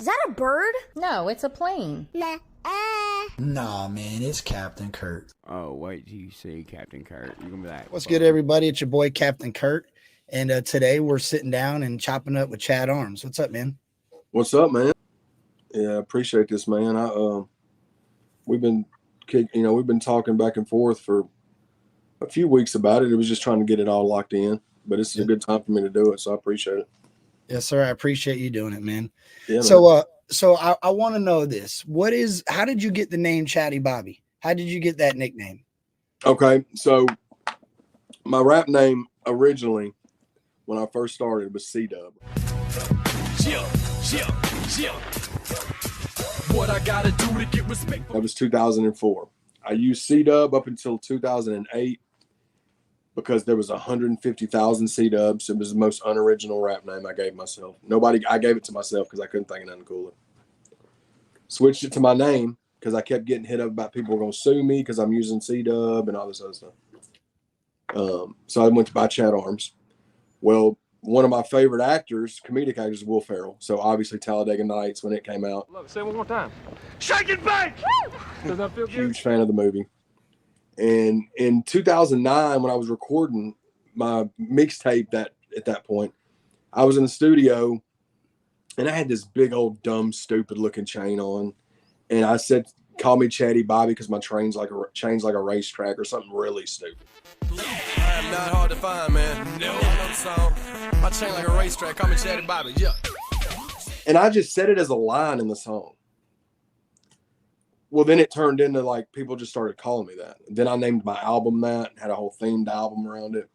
that a bird? No, it's a plane. Nah. Nah, man, it's Captain Kurt. Oh, wait till you see Captain Kurt. You're gonna be like, What's good, everybody? It's your boy Captain Kurt, and today we're sitting down and chopping up with Chad Arms. What's up, man? What's up, man? Yeah, I appreciate this, man. We've been talking back and forth for a few weeks about it. It was just trying to get it all locked in, but this is a good time for me to do it, so I appreciate it. Yes, sir. I appreciate you doing it, man. Yeah, So I want to know this. How did you get the name Chatty Bobby? How did you get that nickname? Okay, so my rap name originally, when I first started, was C-Dub. What I gotta do to get respect. That was 2004. I used C-Dub up until 2008 because there was 150,000 C-Dubs. It was the most unoriginal rap name I gave myself. I gave it to myself because I couldn't think of nothing cooler. Switched it to my name because I kept getting hit up about people were going to sue me because I'm using C-Dub and all this other stuff. So I went to buy Chad Arms. Well, one of my favorite comedic actors, is Will Ferrell. So obviously Talladega Nights when it came out. Look, say it one more time. Shake it back! Does that feel good? Huge fan of the movie. And in 2009, when I was recording my mixtape at that point, I was in the studio and I had this big old dumb stupid looking chain on, and I said, "Call me Chatty Bobby because my chain's like a racetrack," or something really stupid. I am not hard to find, man. No song. My chain like a racetrack. Call me Chatty Bobby. Yeah. And I just said it as a line in the song. Well, then it turned into like people just started calling me that. Then I named my album that, had a whole themed album around it.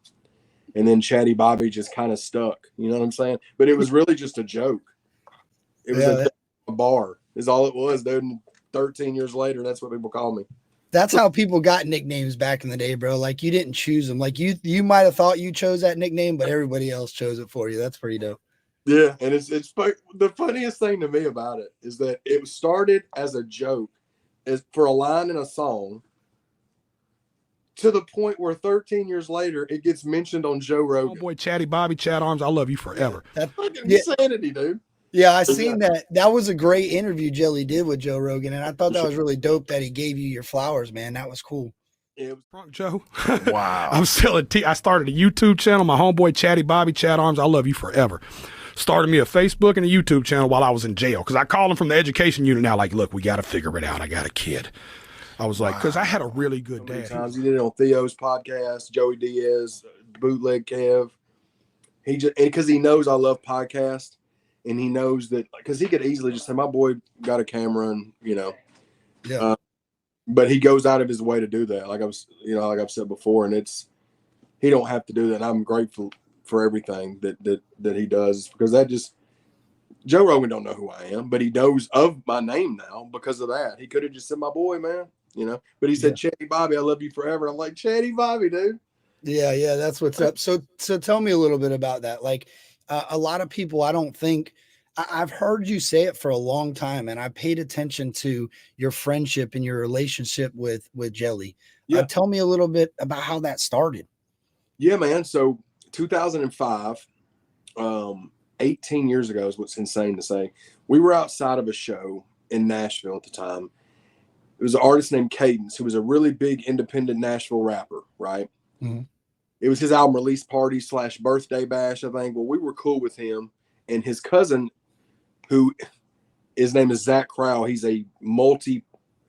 And then Chatty Bobby just kind of stuck. You know what I'm saying? But it was really just a joke. It was a bar is all it was, dude. And 13 years later, that's what people call me. That's how people got nicknames back in the day, bro. Like you didn't choose them. Like you might have thought you chose that nickname, but everybody else chose it for you. That's pretty dope. Yeah, and it's the funniest thing to me about it is that it started as a joke, as for a line in a song, to the point where 13 years later it gets mentioned on Joe Rogan. Oh boy, Chatty Bobby, Chad Arms, I love you forever. That's fucking insanity, dude. Yeah, I seen that. That was a great interview Jelly did with Joe Rogan, and I thought that was really dope that he gave you your flowers, man. That was cool. It was Drunk Joe. Wow. I'm selling tea. I started a YouTube channel. My homeboy Chatty Bobby, Chad Arms, I love you forever. Started me a Facebook and a YouTube channel while I was in jail because I called him from the education unit now. Like, look, we got to figure it out. I got a kid. I was like, because I had a really good dad. Times he did it on Theo's podcast, Joey Diaz, Bootleg Kev. He just because he knows I love podcasts, and he knows that because he could easily just say, "My boy got a camera," and yeah. But he goes out of his way to do that. Like I've said before, and he don't have to do that. And I'm grateful for everything that he does because that just Joe Rogan don't know who I am, but he knows of my name now because of that. He could have just said, "My boy, man," but he said, "Chatty Bobby, I love you forever." I'm like, "Chatty Bobby, dude." Yeah, that's what's up. So tell me a little bit about that. Like a lot of people, I don't think I've heard you say it for a long time, and I paid attention to your friendship and your relationship with Jelly. Yeah. Tell me a little bit about how that started. Yeah, man. So 2005, 18 years ago is what's insane to say. We were outside of a show in Nashville at the time. It was an artist named Cadence, who was a really big independent Nashville rapper, right? Mm-hmm. It was his album release party / birthday bash, I think. Well, we were cool with him. And his cousin, his name is Zach Crowell, he's the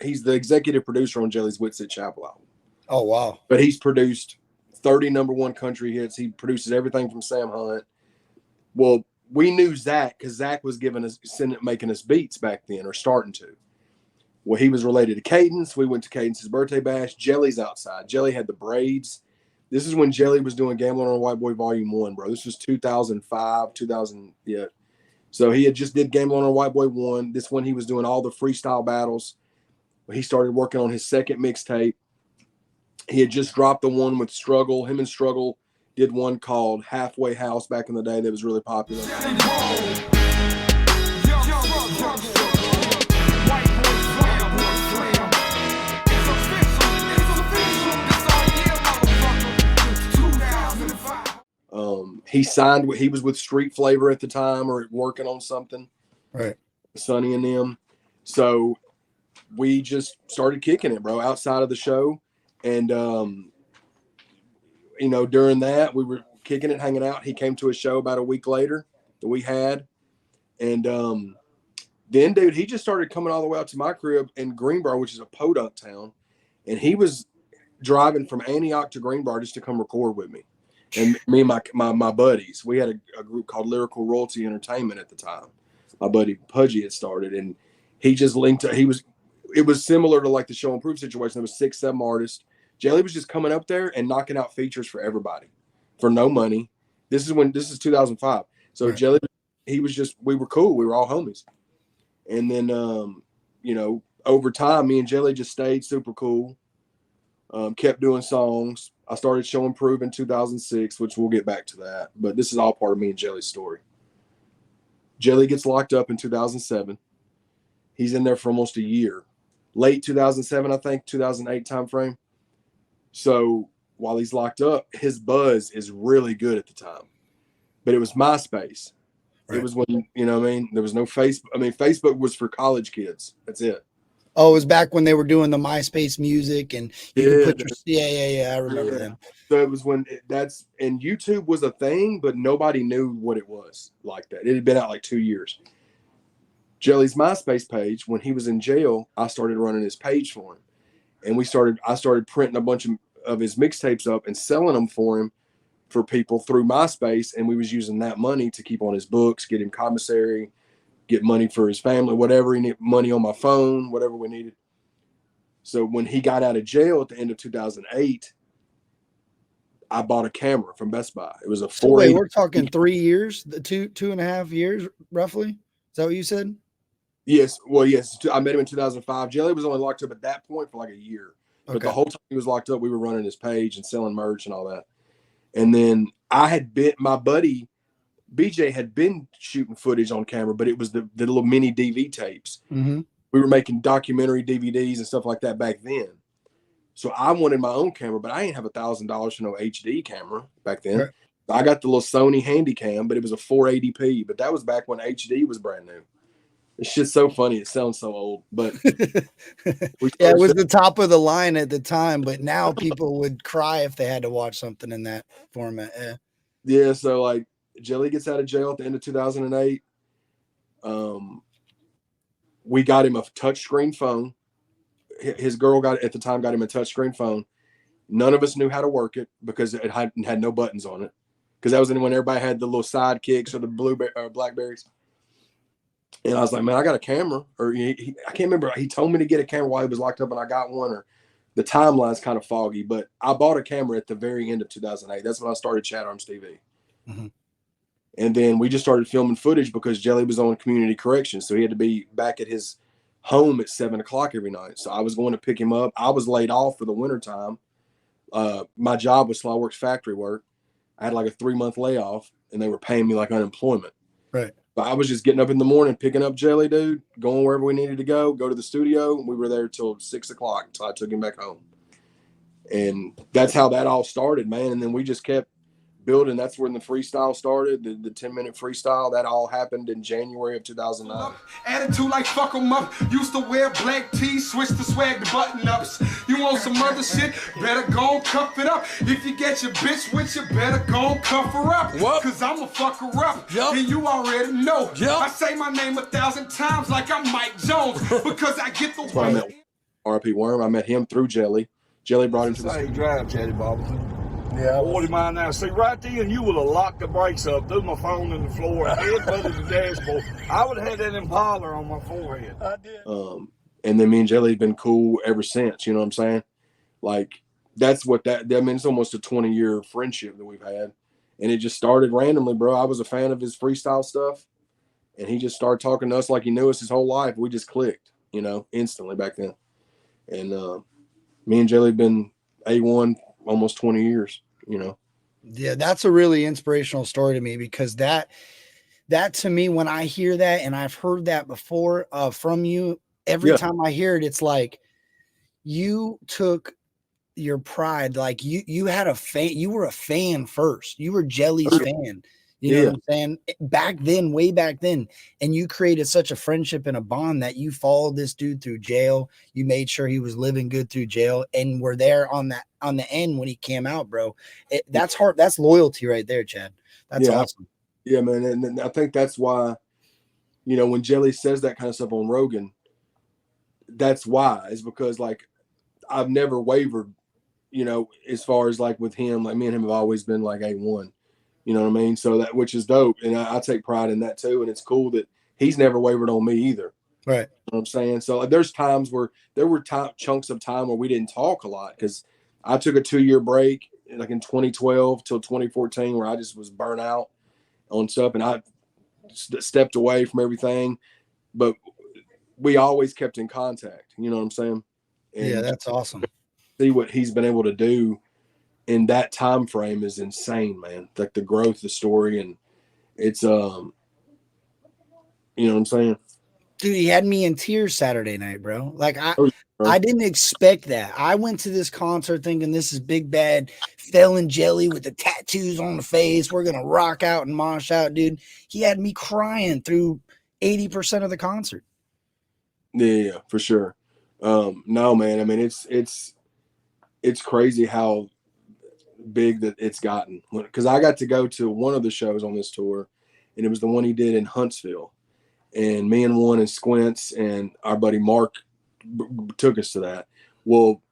executive producer on Jelly's Whitsitt Chapel album. Oh, wow. But he's produced 30 #1 country hits. He produces everything from Sam Hunt. Well, we knew Zach because Zach was making us beats back then, or starting to. Well, he was related to Cadence. We went to Cadence's birthday bash. Jelly's outside. Jelly had the braids. This is when Jelly was doing Gambling on a White Boy Volume 1, bro. This was 2005, 2000, yeah. So he had just did Gambling on a White Boy 1. This one he was doing all the freestyle battles. He started working on his second mixtape. He had just dropped the one with Struggle. Him and Struggle did one called Halfway House back in the day that was really popular. He was with Street Flavor at the time or working on something. Right. Sonny and them. So we just started kicking it, bro, outside of the show. And, you know, during that, we were kicking it, hanging out. He came to a show about a week later that we had. And then, dude, he just started coming all the way out to my crib in Greenbrier, which is a podunk town. And he was driving from Antioch to Greenbrier just to come record with me. And me and my buddies, we had a group called Lyrical Royalty Entertainment at the time. My buddy Pudgy had started, and he just linked to, it was similar to like the Show Prove situation. There was 6, 7 artists. Jelly was just coming up there and knocking out features for everybody for no money. This is 2005. So right. Jelly, we were cool. We were all homies. And then, you know, over time, me and Jelly just stayed super cool. Kept doing songs. I started Show Prove in 2006, which we'll get back to that. But this is all part of me and Jelly's story. Jelly gets locked up in 2007. He's in there for almost a year. Late 2007, I think, 2008 timeframe. So while he's locked up, his buzz is really good at the time. But it was MySpace. Right. It was when, you know what I mean? There was no Facebook. I mean, Facebook was for college kids. That's it. Oh, it was back when they were doing the MySpace music and you could put your, I remember them. So it was when and YouTube was a thing, but nobody knew what it was like that. It had been out like 2 years. Jelly's MySpace page, when he was in jail, I started running his page for him. And I started printing a bunch of his mixtapes up and selling them for him for people through MySpace. And we was using that money to keep on his books, get him commissary, get money for his family, whatever he needed, money on my phone, whatever we needed. So when he got out of jail at the end of 2008, I bought a camera from Best Buy. It was a 480. Wait, we're talking 3 years, 2.5 years, roughly. Is that what you said? Yes. Well, yes. I met him in 2005. Jelly was only locked up at that point for like a year. But the whole time he was locked up, we were running his page and selling merch and all that. And then my buddy, BJ had been shooting footage on camera, but it was the little mini DV tapes. Mm-hmm. We were making documentary DVDs and stuff like that back then. So I wanted my own camera, but I didn't have $1,000 for no HD camera back then. Right. I got the little Sony Handycam, but it was a 480p. But that was back when HD was brand new. This shit's so funny. It sounds so old, but it was the top of the line at the time. But now people would cry if they had to watch something in that format. Yeah. So like Jelly gets out of jail at the end of 2008. We got him a touchscreen phone. His girl got him a touchscreen phone. None of us knew how to work it because it had no buttons on it. Because that was when everybody had the little sidekicks or the Blackberries. And I was like, man, I got a camera. Or I can't remember. He told me to get a camera while he was locked up, and I got one. Or the timeline's kind of foggy. But I bought a camera at the very end of 2008. That's when I started Chat Arms TV. Mm-hmm. And then we just started filming footage because Jelly was on community corrections. So he had to be back at his home at 7 o'clock every night. So I was going to pick him up. I was laid off for the wintertime. My job was Slawworks factory work. I had like a 3-month layoff, and they were paying me like unemployment. Right. But I was just getting up in the morning, picking up Jelly, dude, going wherever we needed to go to the studio. We were there till 6 o'clock until I took him back home. And that's how that all started, man. And then we just kept building. That's when the freestyle started, the 10-minute freestyle. That all happened in January of 2009. Attitude like fuck 'em up. Used to wear black tees, switch to swag the button ups. You want some other shit? Better go cuff it up. If you get your bitch with you, better go cuff her up. What? Cause I'ma fuck her up. Yep. And you already know. Yep. I say my name 1,000 times like I'm Mike Jones because I get the way. I met RP Worm. I met him through Jelly. Jelly brought him to the drive, Chatty Bobby. Yeah, 40 miles an hour. See, right then, you would have locked the brakes up, threw my phone in the floor, headbutted the dashboard. I would have had that Impala on my forehead. I did. And then me and Jelly have been cool ever since. You know what I'm saying? Like, that's what I mean, it's almost a 20-year friendship that we've had. And it just started randomly, bro. I was a fan of his freestyle stuff, and he just started talking to us like he knew us his whole life. We just clicked, instantly back then. And me and Jelly have been A1 almost 20 years, Yeah, that's a really inspirational story to me because that to me, when I hear that, and I've heard that before from you, every time I hear it, it's like you took your pride. Like you had a fan, you were a fan first. You were Jelly's fan. You know what I'm saying? Back then, way back then. And you created such a friendship and a bond that you followed this dude through jail. You made sure he was living good through jail, and were there on the end when he came out, bro. That's hard. That's loyalty right there, Chad. That's awesome. Yeah, man. And I think that's why, you know, when Jelly says that kind of stuff on Rogan, that's why, is because like I've never wavered, you know, as far as like with him, like me and him have always been like A1. You know what I mean? So that, which is dope. And I take pride in that too. And it's cool that he's never wavered on me either. Right. You know what I'm saying? So like, there's times where there were chunks of time where we didn't talk a lot, because I took a 2-year break like in 2012 till 2014 where I just was burnt out on stuff, and I stepped away from everything. But we always kept in contact. You know what I'm saying? And yeah, that's awesome. See what he's been able to do in that time frame is insane, man. Like the growth, the story, and it's you know what I'm saying? Dude, he had me in tears Saturday night, bro. Like I didn't expect that. I went to this concert thinking this is big bad Felon Jelly with the tattoos on the face. We're gonna rock out and mosh out, dude. He had me crying through 80% of the concert. Yeah, for sure. No, man. I mean, it's crazy how big that it's gotten, because I got to go to one of the shows on this tour, and it was the one he did in Huntsville, and me and One and Squints and our buddy Mark took us to that. Well,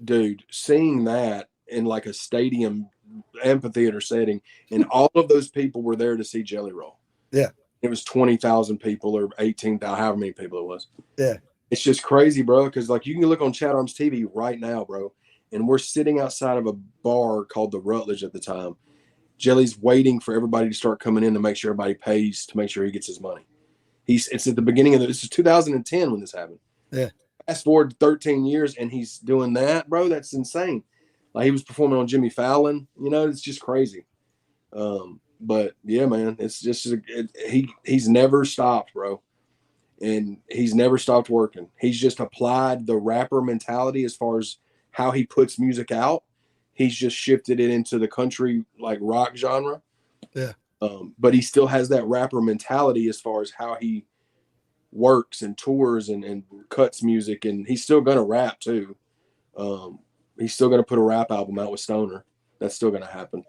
dude, seeing that in like a stadium amphitheater setting, and all of those people were there to see Jelly Roll. Yeah, it was 20,000 people or 18,000, however many people it was. Yeah, it's just crazy, bro, because like you can look on Chat Arms TV right now, bro, and we're sitting outside of a bar called the Rutledge at the time. Jelly's waiting for everybody to start coming in to make sure everybody pays to make sure he gets his money. It's at the beginning of this is 2010 when this happened. Yeah. Fast forward 13 years and he's doing that, bro. That's insane. Like he was performing on Jimmy Fallon, you know, it's just crazy. But yeah, man, it's just he's never stopped, bro. And he's never stopped working. He's just applied the rapper mentality as far as how he puts music out. He's just shifted it into the country like rock genre. Yeah. But he still has that rapper mentality as far as how he works and tours and cuts music, and he's still gonna rap too. He's still gonna put a rap album out with Stoner. That's still gonna happen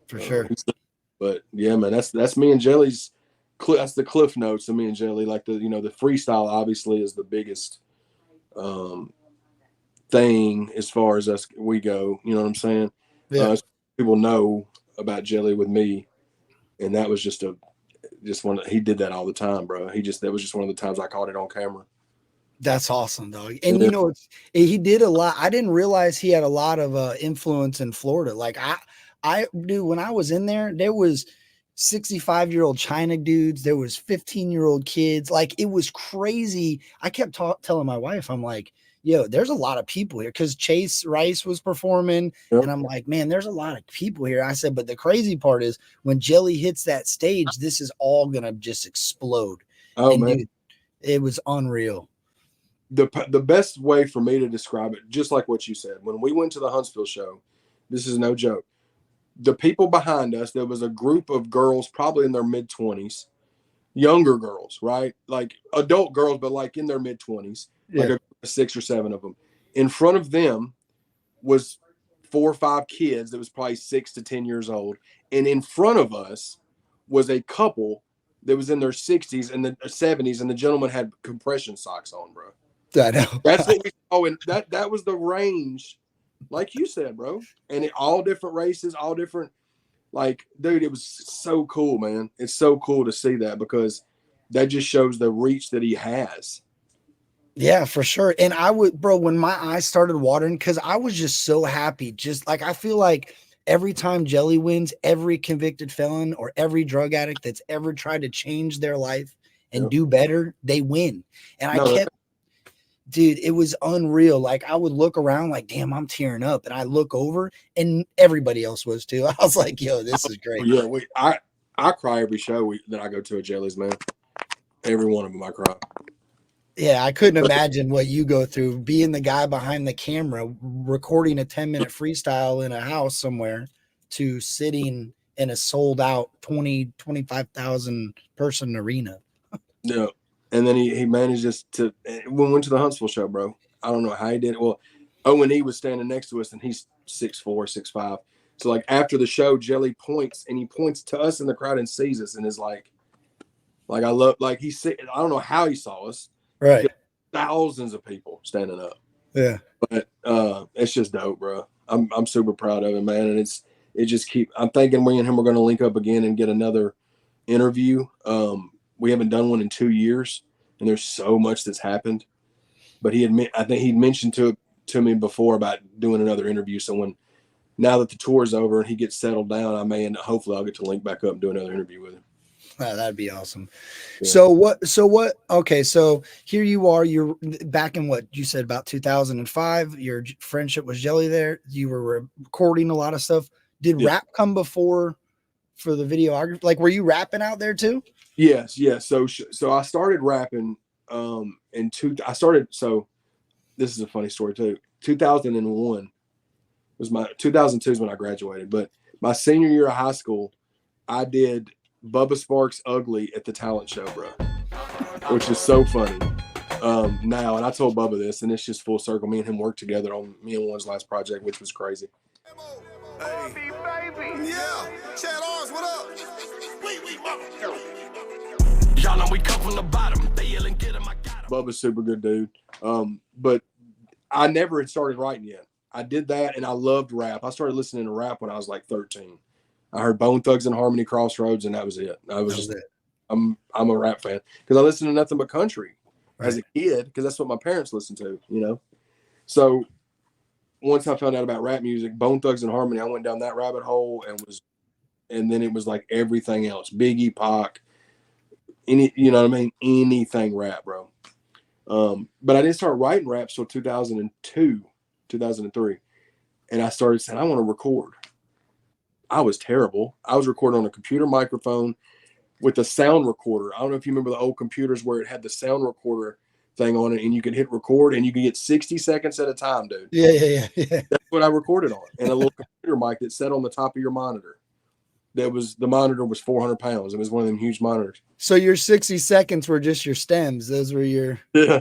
for sure. But yeah, man, that's me and Jelly's. That's the cliff notes of me and Jelly. Like the freestyle obviously is the biggest thing as far as we go. You know what I'm saying? Yeah. People know about Jelly with me, and that was just one. He did that all the time, bro. That was just one of the times I caught it on camera. That's awesome, dog. And you know, he did a lot. I didn't realize he had a lot of influence in Florida. Like I knew when I was in there was 65-year-old China dudes. There was 15-year-old kids. Like it was crazy. I kept telling my wife, I'm like, yo, there's a lot of people here, because Chase Rice was performing. Yep. And I'm like, man, there's a lot of people here. I said, but the crazy part is when Jelly hits that stage, this is all going to just explode. Oh, and man. Dude, it was unreal. The best way for me to describe it, just like what you said, when we went to the Huntsville show, this is no joke. The people behind us, there was a group of girls probably in their mid-20s, younger girls, right? Like adult girls, but like in their mid-20s, like 6 or 7 of them. In front of them was 4 or 5 kids that was probably 6 to 10 years old. And in front of us was a couple that was in their 60s and the 70s, and the gentleman had compression socks on, bro. I know. That's what we saw, and that was the range, like you said, bro. And all different races, all different, like, dude, it was so cool, man. It's so cool to see that, because that just shows the reach that he has. Yeah, for sure. And when my eyes started watering, because I was just so happy. Just like, I feel like every time Jelly wins, every convicted felon or every drug addict that's ever tried to change their life and do better, they win. And dude, it was unreal. Like I would look around like, damn, I'm tearing up. And I look over and everybody else was too. I was like, yo, this is great. Yeah, I cry every show that I go to at Jelly's, man. Every one of them I cry. Yeah, I couldn't imagine what you go through, being the guy behind the camera, recording a 10-minute freestyle in a house somewhere, to sitting in a sold out 25,000 person arena. Yeah. And then he managed us to, we went to the Huntsville show, bro. I don't know how he did it. Well, O.n.e was standing next to us, and he's 6'4", 6'5". So like after the show, Jelly points, and he points to us in the crowd and sees us, and is like I love, like I don't know how he saw us. Right. Thousands of people standing up. Yeah. But it's just dope, bro. I'm super proud of him, man. And I'm thinking we and him are going to link up again and get another interview. We haven't done one in 2 years, and there's so much that's happened. But I think he'd mentioned to me before about doing another interview. So now that the tour's over and he gets settled down, hopefully I'll get to link back up and do another interview with him. Oh, that'd be awesome. Yeah. So what? Okay. So here you are, you're back in what you said about 2005, your friendship was Jelly there. You were recording a lot of stuff. Did rap come before for the videography? Like, were you rapping out there too? Yes. So I started rapping, so this is a funny story too. 2001 was 2002 is when I graduated, but my senior year of high school, I did Bubba Sparks' Ugly at the talent show, bro, which is so funny now. And I told Bubba this, and it's just full circle. Me and him worked together on me and One's last project, which was crazy. Hey. Baby. Yeah. Chad Arms, what up? Y'all know we come from the bottom. They yelling, get him, I got him. Bubba's super good dude. But I never had started writing yet. I did that, and I loved rap. I started listening to rap when I was like 13. I heard Bone Thugs and Harmony, Crossroads, and that was it. I'm a rap fan because I listened to nothing but country as a kid, because that's what my parents listened to, you know. So once I found out about rap music, Bone Thugs and Harmony, I went down that rabbit hole and then it was like everything else, Biggie, Pac, you know what I mean, anything rap, bro. But I didn't start writing rap till 2002, 2003, and I started saying I want to record. I was terrible. I was recording on a computer microphone with a sound recorder. I don't know if you remember the old computers where it had the sound recorder thing on it, and you could hit record, and you could get 60 seconds at a time, dude. Yeah. That's what I recorded on, and a little computer mic that sat on the top of your monitor. The monitor was 400 pounds. It was one of them huge monitors. So your 60 seconds were just your stems. Those were your. Yeah.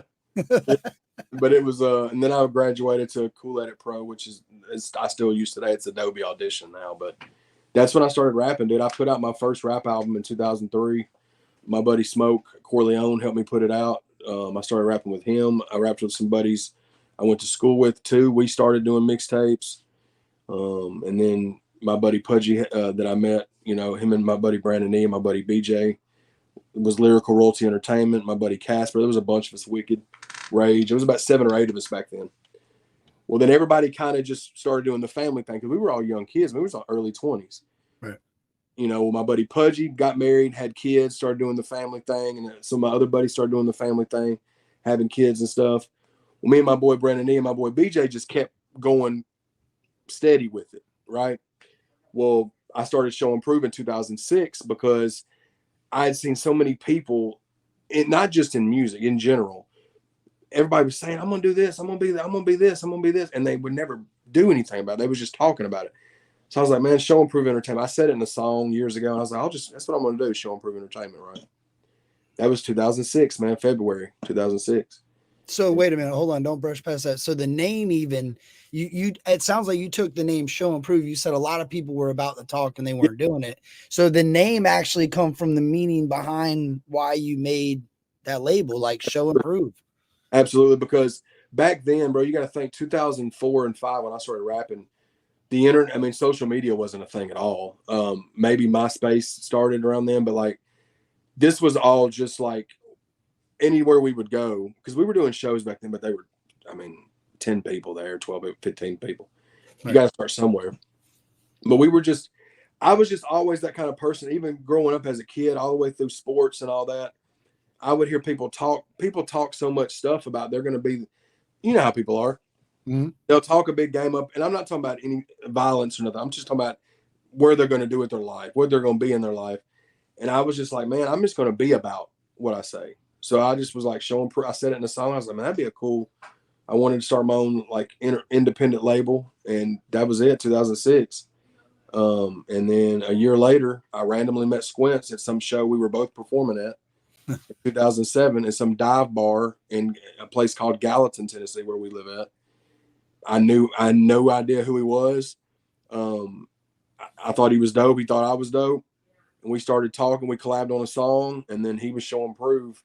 But it was, and then I graduated to Cool Edit Pro, which is I still use today. It's Adobe Audition now, but that's when I started rapping, dude. I put out my first rap album in 2003. My buddy Smoke Corleone helped me put it out. I started rapping with him. I rapped with some buddies I went to school with too. We started doing mixtapes. And then my buddy Pudgy that I met, you know, him and my buddy Brandon E and my buddy BJ, it was Lyrical Royalty Entertainment. My buddy Casper, there was a bunch of us, Wicked, Rage. It was about 7 or 8 of us back then. Well, then everybody kind of just started doing the family thing because we were all young kids. We were all early 20s. Right. You know, my buddy Pudgy got married, had kids, started doing the family thing. And some of my other buddies started doing the family thing, having kids and stuff. Well, me and my boy Brandon E and my boy BJ just kept going steady with it, right? Well, I started Show Prove Ent in 2006 because I had seen so many people, not just in music, in general. Everybody was saying, I'm going to do this, I'm going to be that, I'm going to be this, I'm going to be this. And they would never do anything about it. They was just talking about it. So I was like, man, Show Prove Entertainment. I said it in a song years ago. And I was like, that's what I'm going to do, Show Prove Entertainment, right? That was 2006, man, February 2006. So wait a minute, hold on, don't brush past that. So the name even, you it sounds like you took the name Show Prove. You said a lot of people were about to talk and they weren't doing it. So the name actually come from the meaning behind why you made that label, like Show Prove. Absolutely, because back then, bro, you got to think 2004 and 5 when I started rapping, the internet, I mean, social media wasn't a thing at all. Maybe MySpace started around then, but like this was all just like anywhere we would go, because we were doing shows back then, but they were, I mean, 10 people there, 12, 15 people. You got to start somewhere. But I was just always that kind of person, even growing up as a kid, all the way through sports and all that. I would hear people talk so much stuff about they're going to be, you know how people are. Mm-hmm. They'll talk a big game up. And I'm not talking about any violence or nothing. I'm just talking about where they're going to do with their life, what they're going to be in their life. And I was just like, man, I'm just going to be about what I say. So I just was like I said it in a song. I was like, man, that'd be I wanted to start my own like independent label. And that was it, 2006. And then a year later, I randomly met Squints at some show we were both performing at in 2007 at some dive bar in a place called Gallatin, Tennessee, where we live at. I had no idea who he was. I thought he was dope. He thought I was dope. And we started talking. We collabed on a song, and then he was Show Prove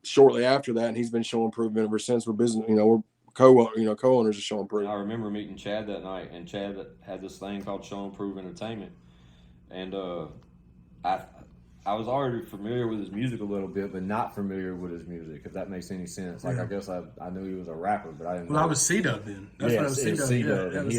shortly after that, and he's been Show Prove ever since. We're business, we're co-owners of Show Prove. I remember meeting Chad that night, and Chad had this thing called Show Prove Entertainment, and I was already familiar with his music a little bit, but not familiar with his music, if that makes any sense. Like, I guess I knew he was a rapper, but I didn't know. I was C-Dub then. That's what I was C-Dub. And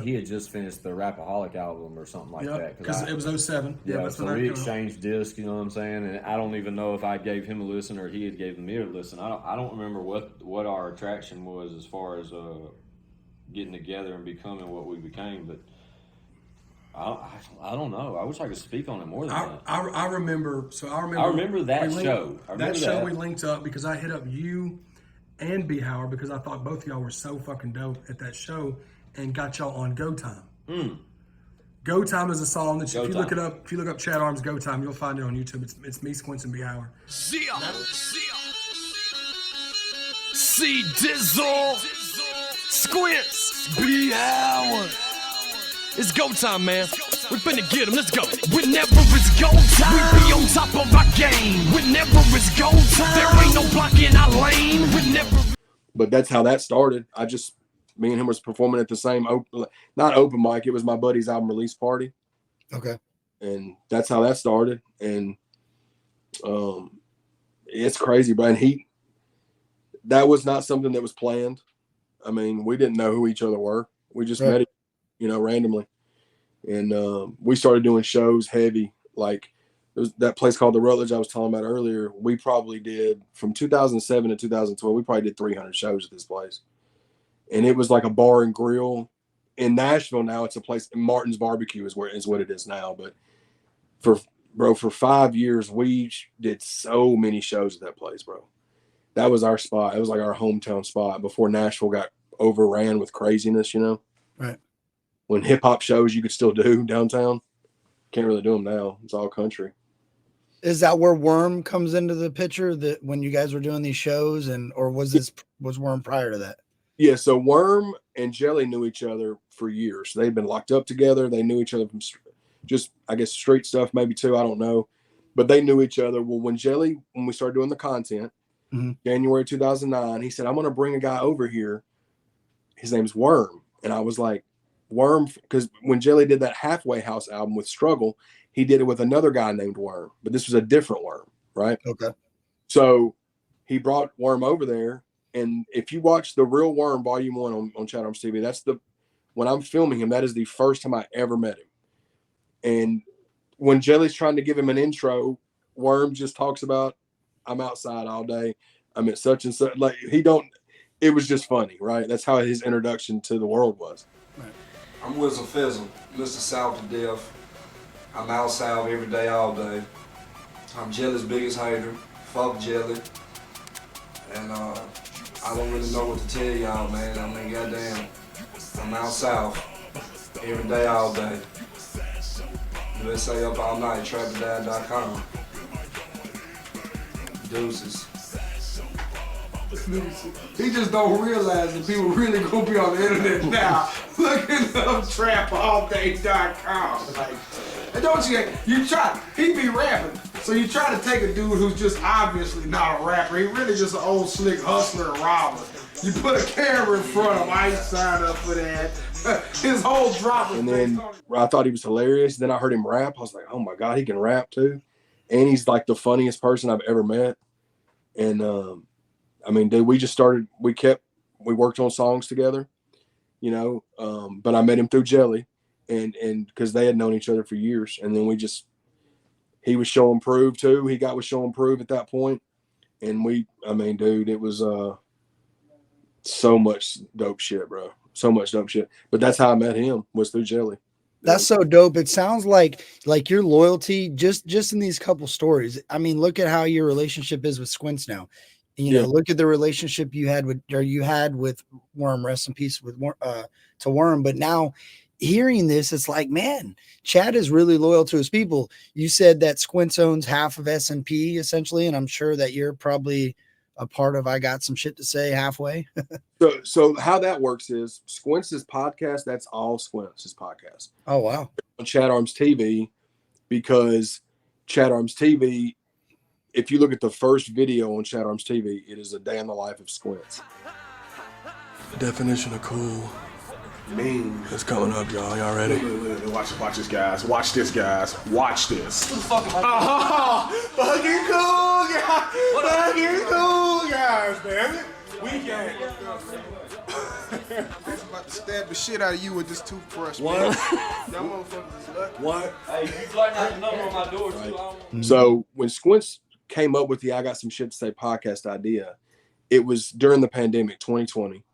he had just finished the Rapaholic album or something like that. Because it was 07. Yeah, so we exchanged discs, you know what I'm saying? And I don't even know if I gave him a listen or he had gave me a listen. I don't remember what our attraction was as far as getting together and becoming what we became, but I don't know. I wish I could speak on it more than that. I remember that show. That show we linked up because I hit up you and B. Howard because I thought both of y'all were so fucking dope at that show and got y'all on Go Time. Go Time is a song that if you look up Chad Arms Go Time, you'll find it on YouTube. It's me, Squints, and B. Howard. See Dizzle, Squints, B. Howard. It's go time, man. We finna get him. Let's go. Whenever it's go time, we be on top of our game. Whenever it's go time, there ain't no blocking our lane. But that's how that started. Me and him was performing at the same not open mic. It was my buddy's album release party. Okay. And that's how that started. And it's crazy, but that was not something that was planned. I mean, we didn't know who each other were. We just met randomly. And we started doing shows heavy. Like there was that place called the Rutledge I was talking about earlier. We probably did from 2007 to 2012. We probably did 300 shows at this place. And it was like a bar and grill in Nashville. Now it's a place. Martin's Barbecue is what it is now. But for 5 years, we did so many shows at that place, bro. That was our spot. It was like our hometown spot before Nashville got overran with craziness, Right. When hip hop shows you could still do downtown, can't really do them now. It's all country. Is that where Worm comes into the picture? That when you guys were doing these shows, or was Worm prior to that? Yeah, so Worm and Jelly knew each other for years. They'd been locked up together. They knew each other from just, I guess, street stuff, maybe too. I don't know, but they knew each other. Well, when we started doing the content, January 2009, he said, "I'm going to bring a guy over here. His name's Worm," and I was like, Worm, because when Jelly did that Halfway House album with Struggle, he did it with another guy named Worm, but this was a different Worm, right? Okay. So he brought Worm over there, and if you watch The Real Worm Volume 1 on Chat Arms TV, when I'm filming him, that is the first time I ever met him. And when Jelly's trying to give him an intro, Worm just talks about, "I'm outside all day. I'm at such and such." Like it was just funny, right? That's how his introduction to the world was. Right. I'm Whistle Fizzle, Mr. South to Death. I'm out south every day, all day. I'm Jelly's biggest hater. Fuck Jelly. And I don't really know what to tell y'all, man. I mean, goddamn, I'm out south every day, all day. USA up all night, trapperdad.com. Deuces. He just don't realize that people really gonna be on the internet now looking up trapallday.com. Like, and don't you try, he be rapping, so you try to take a dude who's just obviously not a rapper. He really just an old slick hustler and robber. You put a camera in front of him, I ain't signed up for that. His whole drop. And then I thought he was hilarious. Then I heard him rap. I was like, oh my God, he can rap too. And he's like the funniest person I've ever met. And I mean, dude, we worked on songs together, but I met him through Jelly and because they had known each other for years. And then he was Show Prove too. He got with Show Prove at that point. And dude, it was so much dope shit, bro. So much dope shit. But that's how I met him, was through Jelly. That's so dope. It sounds like your loyalty just in these couple stories. I mean, look at how your relationship is with Squints now. Look at the relationship you had with Worm, rest in peace to Worm. But now hearing this, it's like, man, Chad is really loyal to his people. You said that Squints owns half of S&P essentially, and I'm sure that you're probably a part of I Got Some Shit to Say halfway. So how that works is Squints' podcast, that's all Squints' podcast. Oh, wow. On Chat Arms TV, because Chat Arms TV, if you look at the first video on Chat Arms TV, it is a day in the life of Squints. The definition of cool mean is coming up, y'all. Y'all ready? Watch this, guys. Watch this, guys. Watch this. Who the fuck am I? Fucking cool guys. Fucking cool guys, damn it. We gang. I'm about to stab the shit out of you with this toothbrush. What? Y'all motherfuckers is lucky. What? Hey, you flight the number on my door too. So when Squints came up with the I Got Some Shit to Say podcast idea, it was during the pandemic, 2020.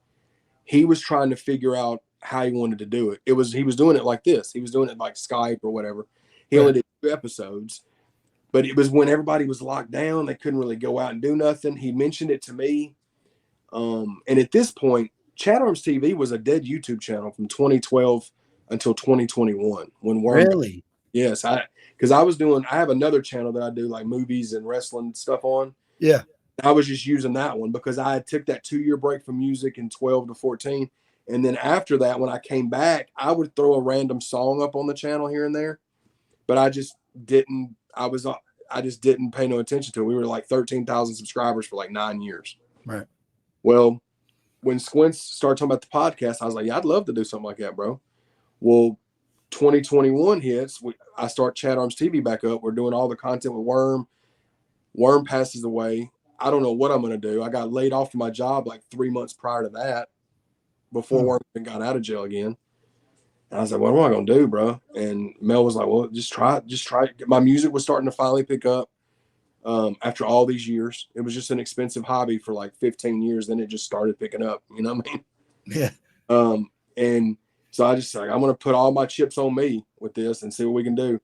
He was trying to figure out how he wanted to do it. He was doing it like this. He was doing it like Skype or whatever. He only did 2 episodes, but it was when everybody was locked down. They couldn't really go out and do nothing. He mentioned it to me. And at this point, Chat Arms TV was a dead YouTube channel from 2012 until 2021. Really? Yes. Because I have another channel that I do like movies and wrestling stuff on. Yeah. I was just using that one because I took that 2-year break from music in 12 to 14. And then after that, when I came back, I would throw a random song up on the channel here and there, but I just didn't pay no attention to it. We were like 13,000 subscribers for like 9 years. Right. Well, when Squints started talking about the podcast, I was like, yeah, I'd love to do something like that, bro. Well, 2021 hits. I start Chat Arms TV back up. We're doing all the content with Worm. Worm passes away. I don't know what I'm going to do. I got laid off from my job like 3 months prior to that, before Worm got out of jail again. And I was like, what am I going to do, bro? And Mel was like, well, just try it. My music was starting to finally pick up after all these years. It was just an expensive hobby for like 15 years. Then it just started picking up. You know what I mean? Yeah. And so I just like, I'm going to put all my chips on me with this and see what we can do.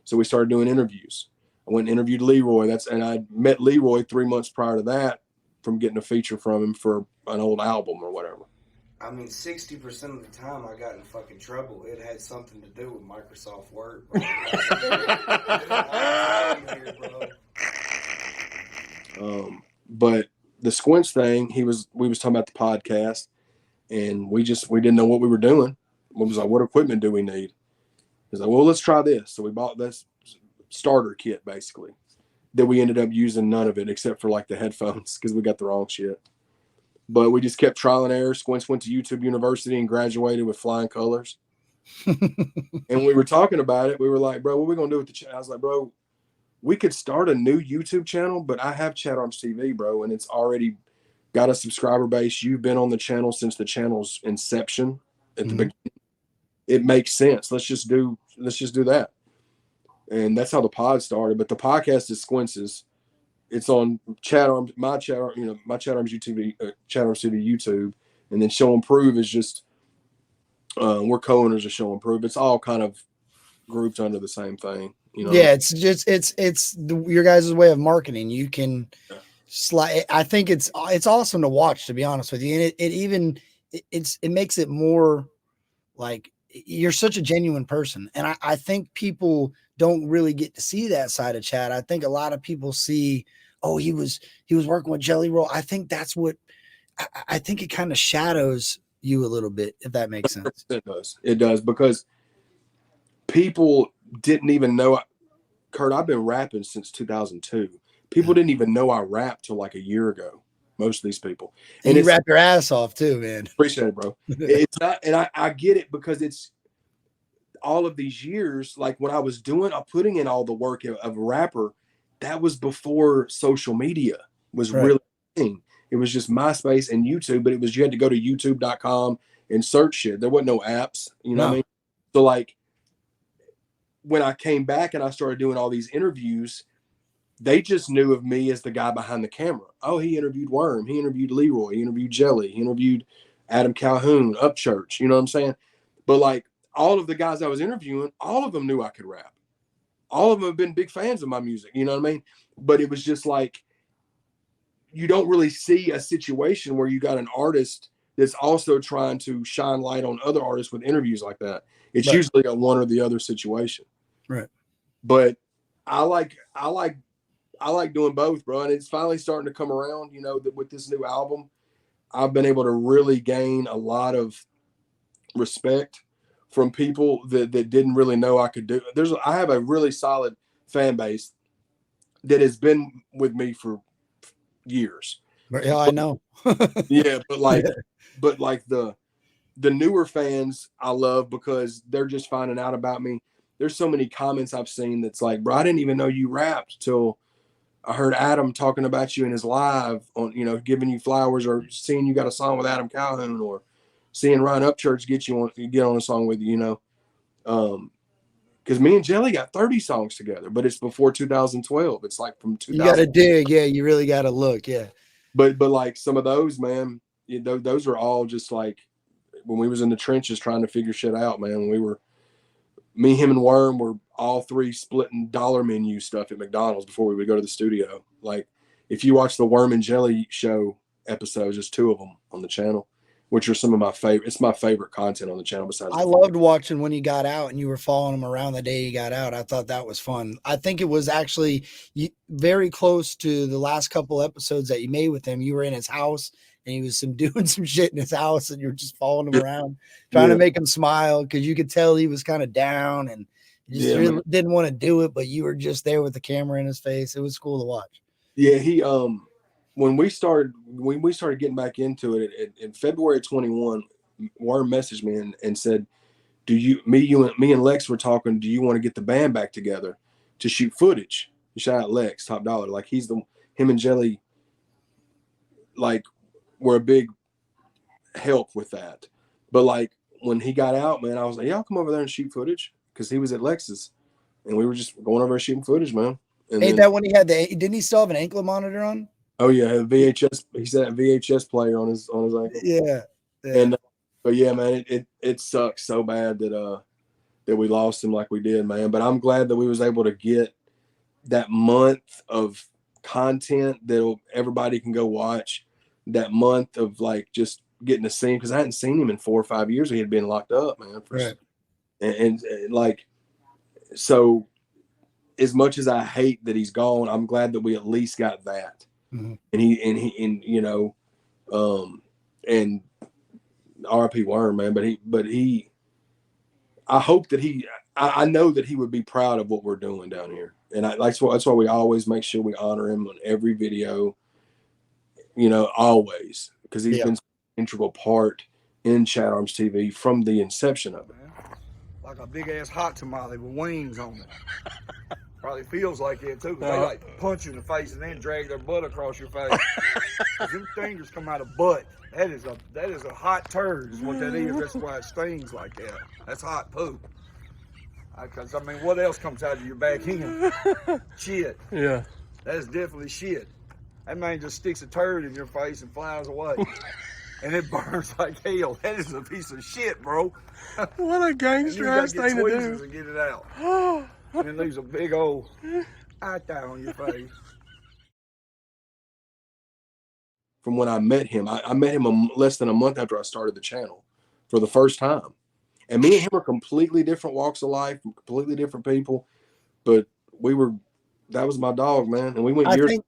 So we started doing interviews. I went and interviewed Leroy. And I met Leroy 3 months prior to that from getting a feature from him for an old album or whatever. I mean, 60% of the time I got in fucking trouble, it had something to do with Microsoft Word, bro. But the Squints thing, we was talking about the podcast, and we didn't know what we were doing. We was like, what equipment do we need? He's like, well, let's try this. So we bought this starter kit, basically. That we ended up using none of it except for like the headphones because we got the wrong shit. But we just kept trial and error. Squints went to YouTube University and graduated with flying colors. And we were talking about it. We were like, bro, what are we going to do with the channel? I was like, bro, we could start a new YouTube channel, but I have Chat Arms TV, bro, and it's already got a subscriber base. You've been on the channel since the channel's inception at the beginning. It makes sense. Let's just do that. And that's how the pod started. But the podcast is Squints's. It's on Chat Arms, my Chat Arms YouTube, Chat Arms TV YouTube, and then Show Prove is just we're co-owners of Show Prove. It's all kind of grouped under the same thing, you know. Yeah, it's just your guys' way of marketing. You can slide. I think it's awesome to watch, to be honest with you, and it makes it more like you're such a genuine person, and I think people don't really get to see that side of Chad. I think a lot of people see, oh, he was working with Jelly Roll. I think that's what I think it kind of shadows you a little bit, if that makes sense. It does because people didn't even know. Kurt, I've been rapping since 2002. People didn't even know I rapped till like a year ago. Most of these people, and you rap your ass off too, man. Appreciate it, bro. It's not, and I get it because it's all of these years. Like when I was putting in all the work of a rapper, that was before social media was really a thing. It was just MySpace and YouTube, but you had to go to youtube.com and search shit. There wasn't no apps, you know what I mean? So like when I came back and I started doing all these interviews, they just knew of me as the guy behind the camera. Oh, he interviewed Worm. He interviewed Leroy. He interviewed Jelly. He interviewed Adam Calhoun, Upchurch. You know what I'm saying? But like all of the guys I was interviewing, all of them knew I could rap. All of them have been big fans of my music. You know what I mean? But it was just like, you don't really see a situation where you got an artist that's also trying to shine light on other artists with interviews like that. It's Right. usually a one or the other situation. Right. But I like doing both, bro. And it's finally starting to come around, you know, that with this new album, I've been able to really gain a lot of respect from people that didn't really know I could do. I have a really solid fan base that has been with me for years. Yeah, I know. Yeah, but like the newer fans I love because they're just finding out about me. There's so many comments I've seen that's like, bro, I didn't even know you rapped till I heard Adam talking about you in his live on, you know, giving you flowers, or seeing you got a song with Adam Calhoun, or seeing Ryan Upchurch get on a song with you, you know. Because me and Jelly got 30 songs together, but it's before 2012. It's like from 2000. You got to dig. Yeah, you really got to look. Yeah. But like some of those, man, you know, those are all just like when we was in the trenches trying to figure shit out, man. Me, him, and Worm were all three splitting dollar menu stuff at McDonald's before we would go to the studio. Like, if you watch the Worm and Jelly show episodes, there's 2 of them on the channel, which are some of my favorite. It's my favorite content on the channel. Besides, I loved watching when you got out and you were following him around the day you got out. I thought that was fun. I think it was actually very close to the last couple episodes that you made with him. You were in his house and he was doing some shit in his house, and you're just following him around, trying to make him smile, because you could tell he was kind of down and just really didn't want to do it, but you were just there with the camera in his face. It was cool to watch. Yeah, he when we started getting back into it in February 21, Worm messaged me and said, me and Lex were talking, do you want to get the band back together to shoot footage? Shout out Lex, top dollar. Like, him and Jelly like were a big help with that. But like when he got out, man, I was like, y'all come over there and shoot footage, because he was at Lex's and we were just going over and shooting footage, man. And Ain't that when he had didn't he still have an ankle monitor on? Oh yeah, VHS. He said a VHS player on his ankle. Yeah. And but yeah, man, it sucks so bad that we lost him like we did, man. But I'm glad that we was able to get that month of content that everybody can go watch. That month of like just getting to see him, because I hadn't seen him in 4 or 5 years. He had been locked up, man. Right. And like, so as much as I hate that he's gone, I'm glad that we at least got that. Mm-hmm. And you know, and RIP Worm, man. But I hope that I know that he would be proud of what we're doing down here. And that's why we always make sure we honor him on every video, you know, always, because he's been an integral part in Chat Arms TV from the inception of it. Like a big ass hot tamale with wings on it. Probably feels like it too, because they like punch you in the face and then drag their butt across your face. Them fingers come out of butt. That is a hot turd is what that is. That's why it stings like that. That's hot poop. Because, I mean, what else comes out of your back end? Shit. Yeah. That is definitely shit. That man just sticks a turd in your face and flies away. And it burns like hell. That is a piece of shit, bro. What a gangster ass thing to do. And get it out. And then leaves a big old eye on your face. From when I met him, I met him less than a month after I started the channel for the first time. And me and him are completely different walks of life, completely different people. But that was my dog, man. And we went years.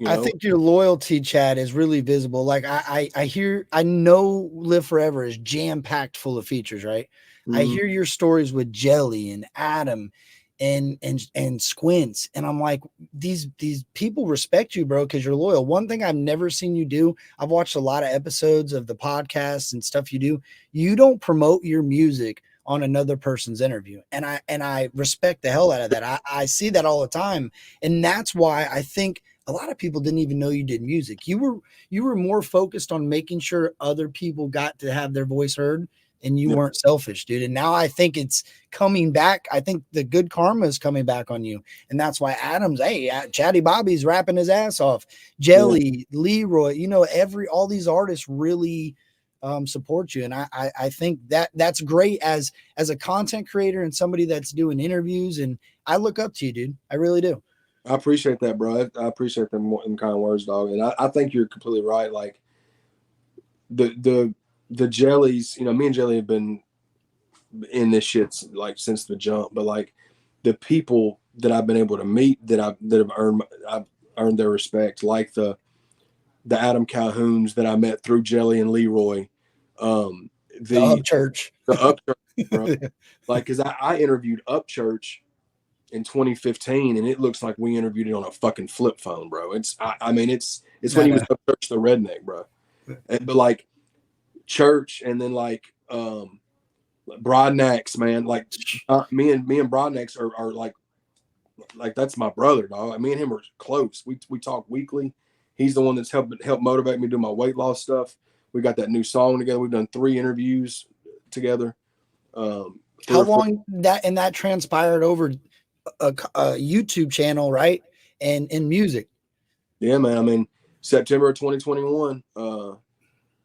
I think your loyalty, Chad, is really visible. Like I know Live Forever is jam packed full of features, right? Mm-hmm. I hear your stories with Jelly and Adam and Squints, and I'm like, these people respect you, bro, because you're loyal. One thing I've never seen you do, I've watched a lot of episodes of the podcasts and stuff you do. You don't promote your music on another person's interview, and I respect the hell out of that. I see that all the time, and that's why I think a lot of people didn't even know you did music. You were more focused on making sure other people got to have their voice heard, and you weren't selfish, dude. And now I think it's coming back. I think the good karma is coming back on you. And that's why Adam's, Chatty Bobby's rapping his ass off. Jelly, Leroy, you know, all these artists really support you. And I think that's great as a content creator and somebody that's doing interviews. And I look up to you, dude. I really do. I appreciate that, bro. I appreciate them kind words, dog. And I think you're completely right. Like, the Jellies, you know, me and Jelly have been in this shit like since the jump, but like the people that I've been able to meet that I've earned their respect, like the Adam Calhouns that I met through Jelly and Leroy, the Upchurch. the Upchurch, bro. Like, cause I interviewed Upchurch in 2015, and it looks like we interviewed it on a fucking flip phone, bro. I mean, it's when he was Upchurch the redneck, bro. But like Church, and then like Broadnax, man. Like me and Broadnax are like that's my brother, dog. Me and him are close. We talk weekly. He's the one that's helped motivate me do my weight loss stuff. We got that new song together. We've done 3 interviews together. How long that transpired over a YouTube channel, right? And in music. Yeah, man. I mean, September of 2021,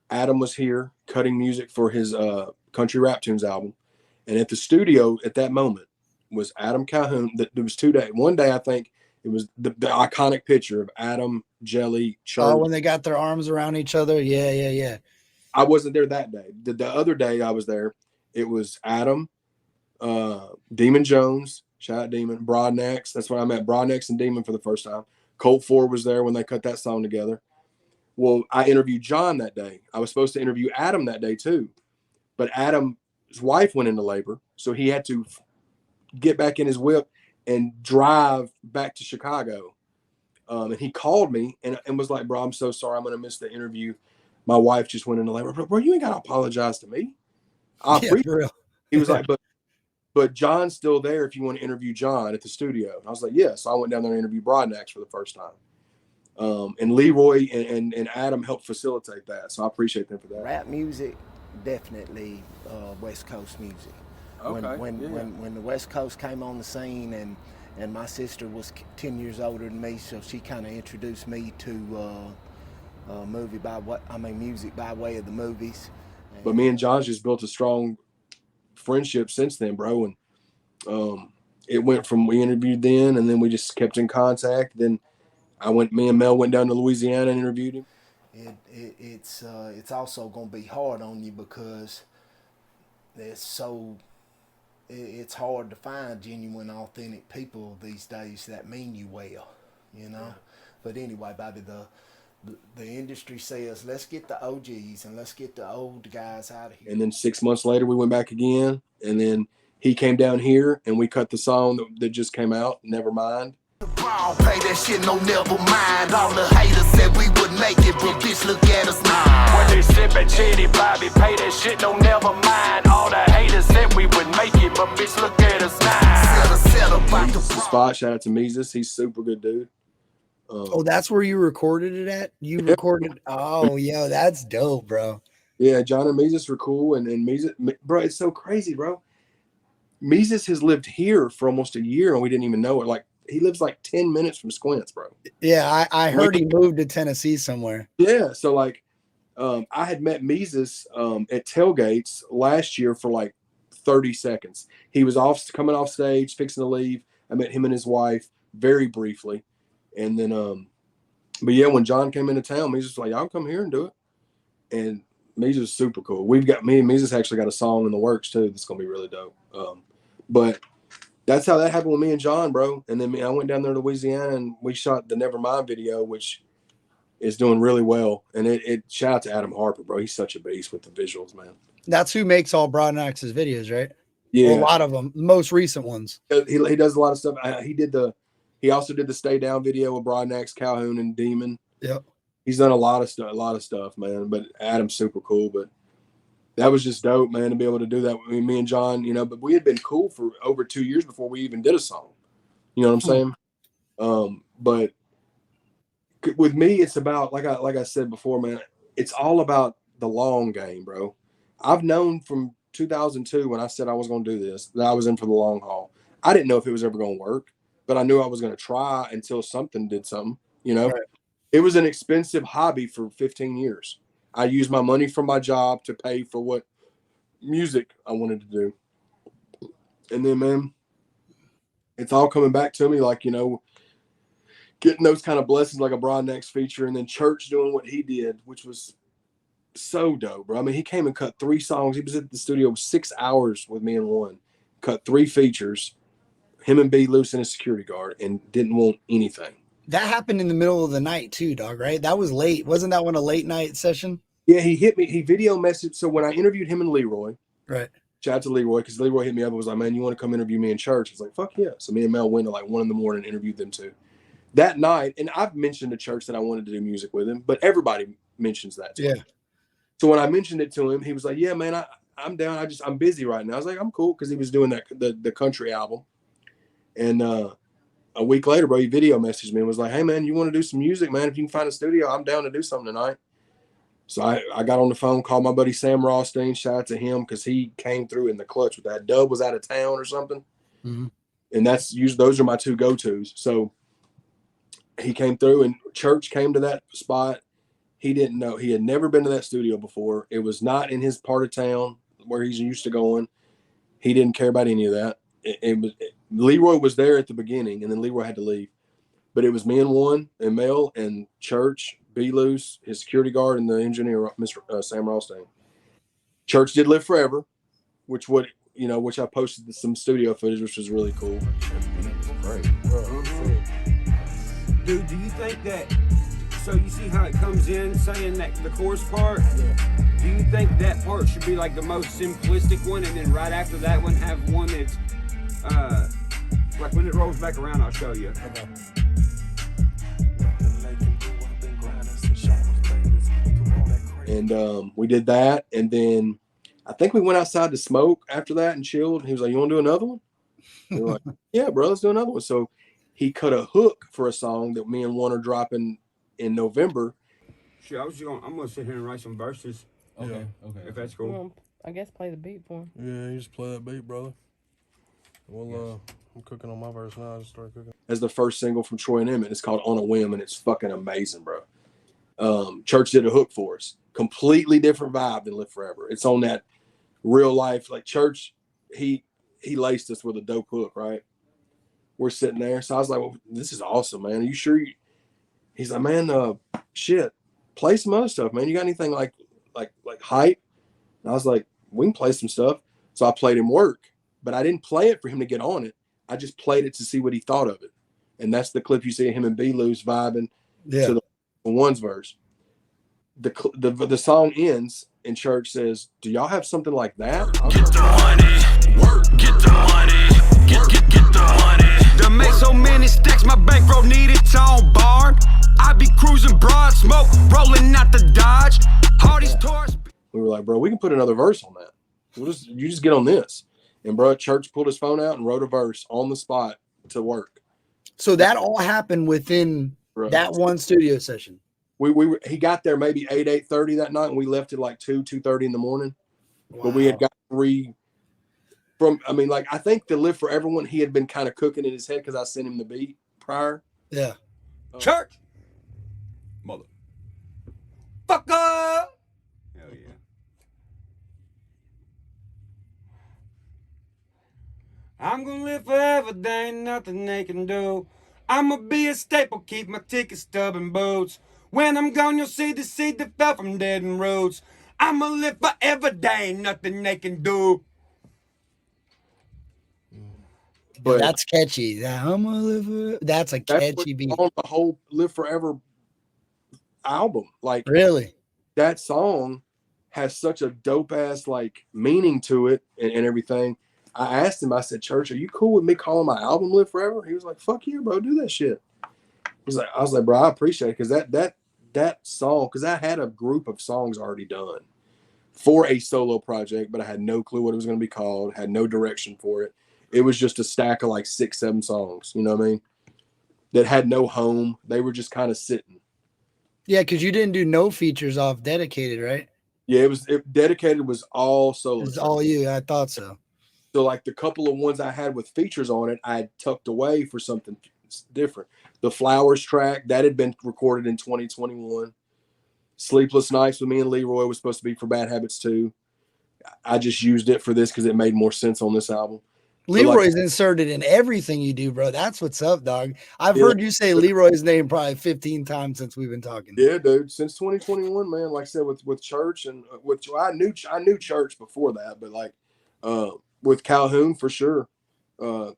Adam was here cutting music for his Country Rap Tunes album. And at the studio at that moment was Adam Calhoun. There was 2 days. One day, I think it was the iconic picture of Adam, Jelly, Church. Oh, when they got their arms around each other. Yeah. I wasn't there that day. The other day I was there, it was Adam, Demon Jones, shout out Demon, Broadnax. That's when I met Broadnax and Demon for the first time. Colt 4 was there when they cut that song together. Well, I interviewed John that day. I was supposed to interview Adam that day too, but Adam's wife went into labor, so he had to get back in his whip and drive back to Chicago. And he called me and was like, bro, I'm so sorry. I'm going to miss the interview. My wife just went into labor. Bro, you ain't got to apologize to me. He was like, but John's still there if you want to interview John at the studio. And I was like, yeah. So I went down there and interviewed Broadnax for the first time. And Leroy and Adam helped facilitate that. So I appreciate them for that. Rap music, definitely West Coast music. Okay. When the West Coast came on the scene, and my sister was 10 years older than me, so she kind of introduced me to music by way of the movies. But me and John just built a strong friendship since then, bro. And it went from we interviewed then, and then we just kept in contact. Then me and Mel went down to Louisiana and interviewed him. It's also gonna be hard on you because it's hard to find genuine, authentic people these days that mean you well, you know. But anyway, Bobby, the industry says let's get the OGs and let's get the old guys out of here. And then 6 months later, we went back again, and then he came down here, and we cut the song that just came out, Nevermind. Pay that shit, no, never mind. All the haters said we would make it, but bitch, look at us now. When they sippin' Chatty, Bobby, pay that shit, no, never mind. All the haters said we would make it, but bitch, look at us now. The spot, shout out to Mises, he's super good dude. Oh, that's where you recorded it at? You recorded? Oh, yo, that's dope, bro. Yeah, John and Mises were cool, and Mises, bro, it's so crazy, bro. Mises has lived here for almost a year, and we didn't even know it. Like, he lives like 10 minutes from Squints, bro. Yeah, I heard he moved to Tennessee somewhere. Yeah, so like, I had met Mises at tailgates last year for like 30 seconds. He was coming off stage, fixing to leave. I met him and his wife very briefly. And then, but yeah, when John came into town, Mises was like, y'all come here and do it. And Mises is super cool. Me and Mises actually got a song in the works too. That's going to be really dope. But that's how that happened with me and John, bro. And then I went down there to Louisiana and we shot the Nevermind video, which is doing really well. And it shout out to Adam Harper, bro. He's such a beast with the visuals, man. That's who makes all Broadnax's videos, right? Yeah. Well, a lot of them, most recent ones. He does a lot of stuff. He also did the Stay Down video with Broadnax, Calhoun, and Demon. Yep. He's done a lot of stuff, man. But Adam's super cool. But that was just dope, man, to be able to do that with me and John, you know. But we had been cool for over 2 years before we even did a song. You know what I'm saying? But with me, it's about like I said before, man. It's all about the long game, bro. I've known from 2002 when I said I was going to do this that I was in for the long haul. I didn't know if it was ever going to work, but I knew I was going to try until something did something. You know, right. It was an expensive hobby for 15 years. I used my money from my job to pay for what music I wanted to do. And then, man, it's all coming back to me, like, you know, getting those kind of blessings like a Broadnax feature, and then Church doing what he did, which was so dope, bro. I mean, he came and cut 3 songs. He was at the studio 6 hours with me and One, cut 3 features, him and B Loose and his security guard, and didn't want anything. That happened in the middle of the night too, dog, right? That was late. Wasn't that one a late night session? Yeah, he hit me. He video messaged. So when I interviewed him and Leroy, right? Shout out to Leroy, because Leroy hit me up and was like, man, you want to come interview me in church? I was like, fuck yeah. So me and Mel went at like 1 a.m. and interviewed them too. That night, and I've mentioned to church that I wanted to do music with him, but everybody mentions that to him. So when I mentioned it to him, he was like, yeah, man, I'm down. I'm busy right now. I was like, I'm cool, because he was doing the country album. And a week later, bro, he video messaged me and was like, hey, man, you want to do some music, man? If you can find a studio, I'm down to do something tonight. So I got on the phone, called my buddy Sam Rothstein, shout out to him, because he came through in the clutch with that. Dub was out of town or something. Mm-hmm. And those are my 2 go-tos. So he came through, and church came to that spot. He didn't know. He had never been to that studio before. It was not in his part of town where he's used to going. He didn't care about any of that. Leroy was there at the beginning, and then Leroy had to leave. But it was me and One and Mel and church, B Loose, his security guard, and the engineer, Mr. Sam Rothstein. Church did live forever, which I posted some studio footage, which was really cool. Right. Dude, do you think that? So you see how it comes in saying that the chorus part? Yeah. Do you think that part should be like the most simplistic one, and then right after that one have one that's like when it rolls back around, I'll show you. Okay. And we did that, and then I think we went outside to smoke after that and chilled. He was like, you want to do another one? We were like, yeah, bro, let's do another one. So he cut a hook for a song that me and One are dropping in November. Sure, I'm gonna sit here and write some verses. Okay. If that's cool. Well, I guess play the beat for him. Yeah, you just play that beat, brother. Well, I'm cooking on my verse now. I just started cooking. As the first single from Troy and Emmett. It's called On a Whim, and it's fucking amazing, bro. Church did a hook for us. Completely different vibe than Live Forever. It's on that real life, like Church. He laced us with a dope hook, right? We're sitting there. So I was like, well, this is awesome, man. Are you sure? He's like, man, shit, play some other stuff, man. You got anything like hype? And I was like, we can play some stuff. So I played him Work, but I didn't play it for him to get on it. I just played it to see what he thought of it. And that's the clip you see of him and B Loose vibing to the One's verse. The song ends and Church says, do y'all have something like that? Get the money. Work. Get the money. Get the money. Done made so many stacks, my bankroll need its own barn. I be cruising broad smoke, rolling out the Dodge. All these tours. We were like, bro, we can put another verse on that. You just get on this. And bro, Church pulled his phone out and wrote a verse on the spot to Work. So that all happened within that one studio session. He got there maybe 8:30 that night, and we left at like 2:30 in the morning. Wow. But we had got 3 from. I mean, like I think the Live for Everyone he had been kind of cooking in his head because I sent him the beat prior. Yeah. Church. Mother. Fucker. Hell yeah. I'm gonna live forever, there ain't nothing they can do. I'ma be a staple, keep my ticket stub and boots. When I'm gone, you'll see the seed that fell from dead and roots. I'ma live forever, there ain't nothing they can do. But that's catchy. I'ma live forever. That's a catchy beat. On the whole Live Forever album. Like really? That song has such a dope ass like meaning to it and everything. I asked him, I said, Church, are you cool with me calling my album Live Forever? He was like, fuck you, bro, do that shit. I was like, bro, I appreciate it, because that song, because I had a group of songs already done for a solo project, but I had no clue what it was going to be called, had no direction for it. It was just a stack of like 6-7 songs, you know what I mean? That had no home. They were just kind of sitting. Yeah, because you didn't do no features off Dedicated, right? Yeah, Dedicated was all solo. It was all you. I thought so. So like the couple of ones I had with features on it, I had tucked away for something different. The Flowers track, that had been recorded in 2021. Sleepless Nights with me and Leroy was supposed to be for Bad Habits 2. I just used it for this because it made more sense on this album. Leroy's inserted in everything you do, bro. That's what's up, dog. I've heard you say Leroy's name probably 15 times since we've been talking. Yeah, dude. Since 2021, man. Like I said, with church and I knew church before that, but like with Calhoun for sure.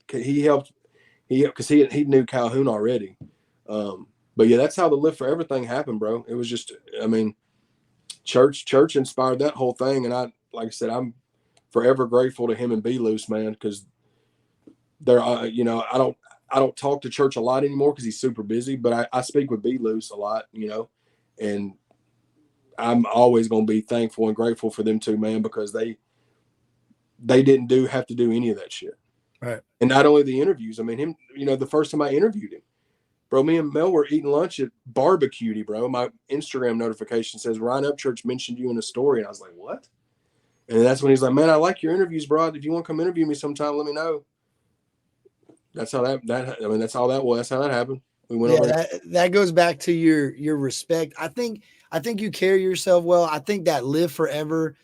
He helped. Because he knew Calhoun already. But yeah, that's how the Live for Everything happened, bro. It was just, I mean, church inspired that whole thing, and like I said, I'm forever grateful to him and Be Loose, man, because they're, you know, I don't talk to church a lot anymore because he's super busy, but I speak with Be Loose a lot, you know, and I'm always going to be thankful and grateful for them too, man, because they didn't have to do any of that shit. Right. And not only the interviews, I mean, him, you know, the first time I interviewed him, bro, me and Mel were eating lunch at Barbecuity, bro. My Instagram notification says Ryan Upchurch mentioned you in a story. And I was like, what? And that's when he's like, man, I like your interviews, bro. If you want to come interview me sometime, let me know. That's how that's all that was. That's how that happened. We went over. That goes back to your respect. I think you carry yourself well. I think that Live Forever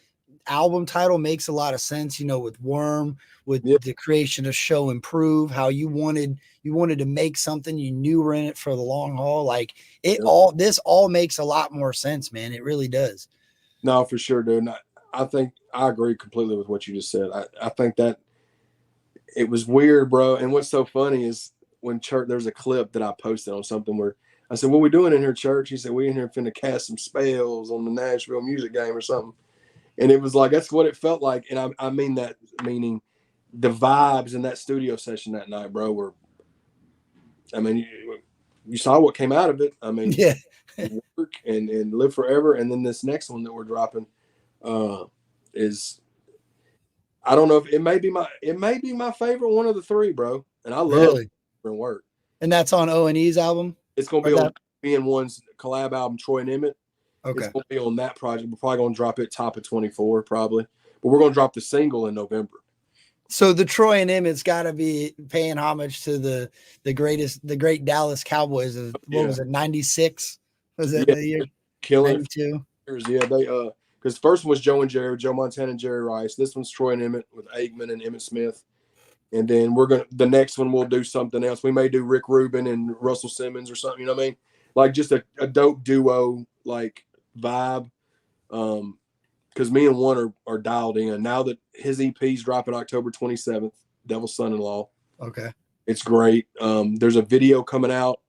album title makes a lot of sense, you know, with Worm, with the creation of Show Improve, how you wanted to make something you knew were in it for the long haul. Like this all makes a lot more sense, man. It really does. No, for sure, dude. I think I agree completely with what you just said. I think that it was weird, bro. And what's so funny is when church, there's a clip that I posted on something where I said, what we doing in here, church? He said, we in here finna cast some spells on the Nashville music game or something. And it was like, that's what it felt like. And I mean that, meaning the vibes in that studio session that night, bro, were, I mean, you saw what came out of it. I mean, work and Live Forever. And then this next one that we're dropping is, I don't know if it may be my favorite one of the three, bro. And I love work. And that's on O.n.e's album? It's going to be on B&1's collab album, Troy and Emmett. Okay. It's going to be on that project. We're probably going to drop it top of 24, probably. But we're going to drop the single in November. So the Troy and Emmett's got to be paying homage to the great Dallas Cowboys of, what was it, 96? Was that the year? Killing 92? Yeah, they because the first one was Joe Montana and Jerry Rice. This one's Troy and Emmett with Aikman and Emmitt Smith. And then the next one we'll do something else. We may do Rick Rubin and Russell Simmons or something, you know what I mean? Like just a dope duo like vibe. Because me and One are dialed in. Now that his EP's dropping October 27th, Devil's Son-in-Law. Okay. It's great. There's a video coming out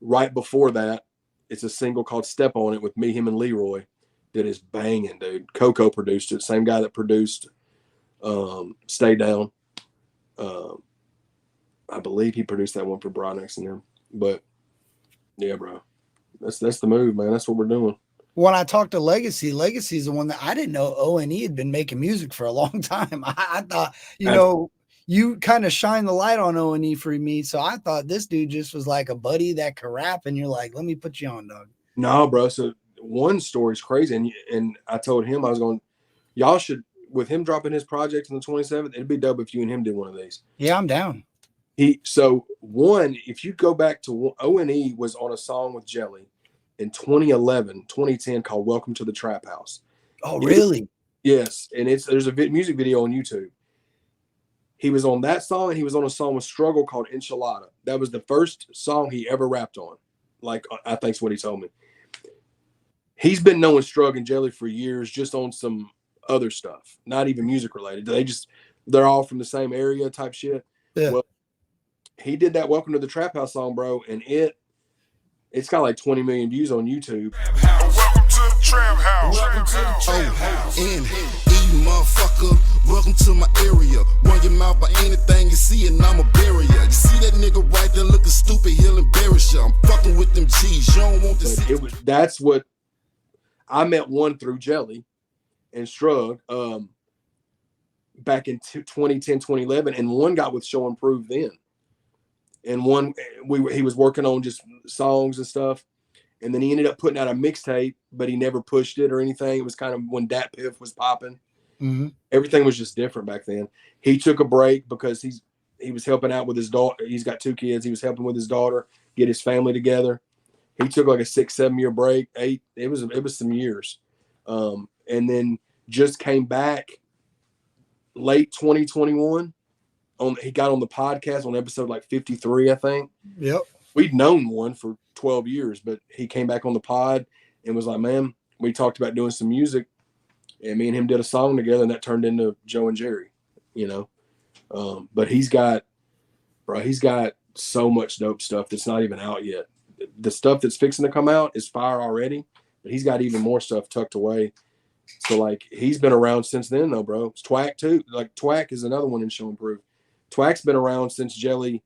right before that. It's a single called Step On It with me, him, and Leroy that is banging, dude. Coco produced it. Same guy that produced Stay Down. I believe he produced that one for Broadnex and them. But yeah, bro. That's the move, man. That's what we're doing. When I talked to Legacy is the one that I didn't know O.n.e had been making music for a long time. I thought, you kind of shine the light on O.n.e for me. So I thought this dude just was like a buddy that could rap, and you're like, let me put you on, dog. No, bro. So one story's crazy. And I told him y'all should, with him dropping his project on the 27th, it'd be dope if you and him did one of these. Yeah, I'm down. If you go back to O.n.e was on a song with Jelly in 2010 called Welcome to the Trap House. Oh, really? Yes. And there's a music video on YouTube. He was on that song, and he was on a song with Struggle called Enchilada. That was the first song he ever rapped on. Like, I think's what he told me. He's been knowing Struggle and Jelly for years, just on some other stuff, not even music related. They're all from the same area type shit. Yeah. Well, he did that Welcome to the Trap House song, bro, and it's got like 20 million views on YouTube. Welcome to the Trap House. Welcome to the Trap House. O.n.e, motherfucker, welcome to my area. Run your mouth by anything you see, and I'ma bury ya. You see that nigga right there looking stupid, he'll embarrass ya. I'm fucking with them G's. You don't want to see. That's what I met One through Jelly and Strug back in 2010, 2011, and One got with Show Prove Ent. And he was working on just songs and stuff, and then he ended up putting out a mixtape, but he never pushed it or anything. It was kind of when Dat Piff was popping. Mm-hmm. Everything was just different back then. He took a break because he was helping out with his daughter. He's got 2 kids. He was helping with his daughter get his family together. He took like a 6-7 year break. 8. It was some years, and then just came back late 2021 he got on the podcast on episode like 53, I think. Yep. We'd known one for 12 years, but he came back on the pod and was like, man, we talked about doing some music, and me and him did a song together, and that turned into Joe and Jerry, you know. But he's got so much dope stuff that's not even out yet. The stuff that's fixing to come out is fire already, but he's got even more stuff tucked away. So like he's been around since then though, bro. It's Twack too. Like Twack is another one in Show Prove. Twack's been around since Jelly,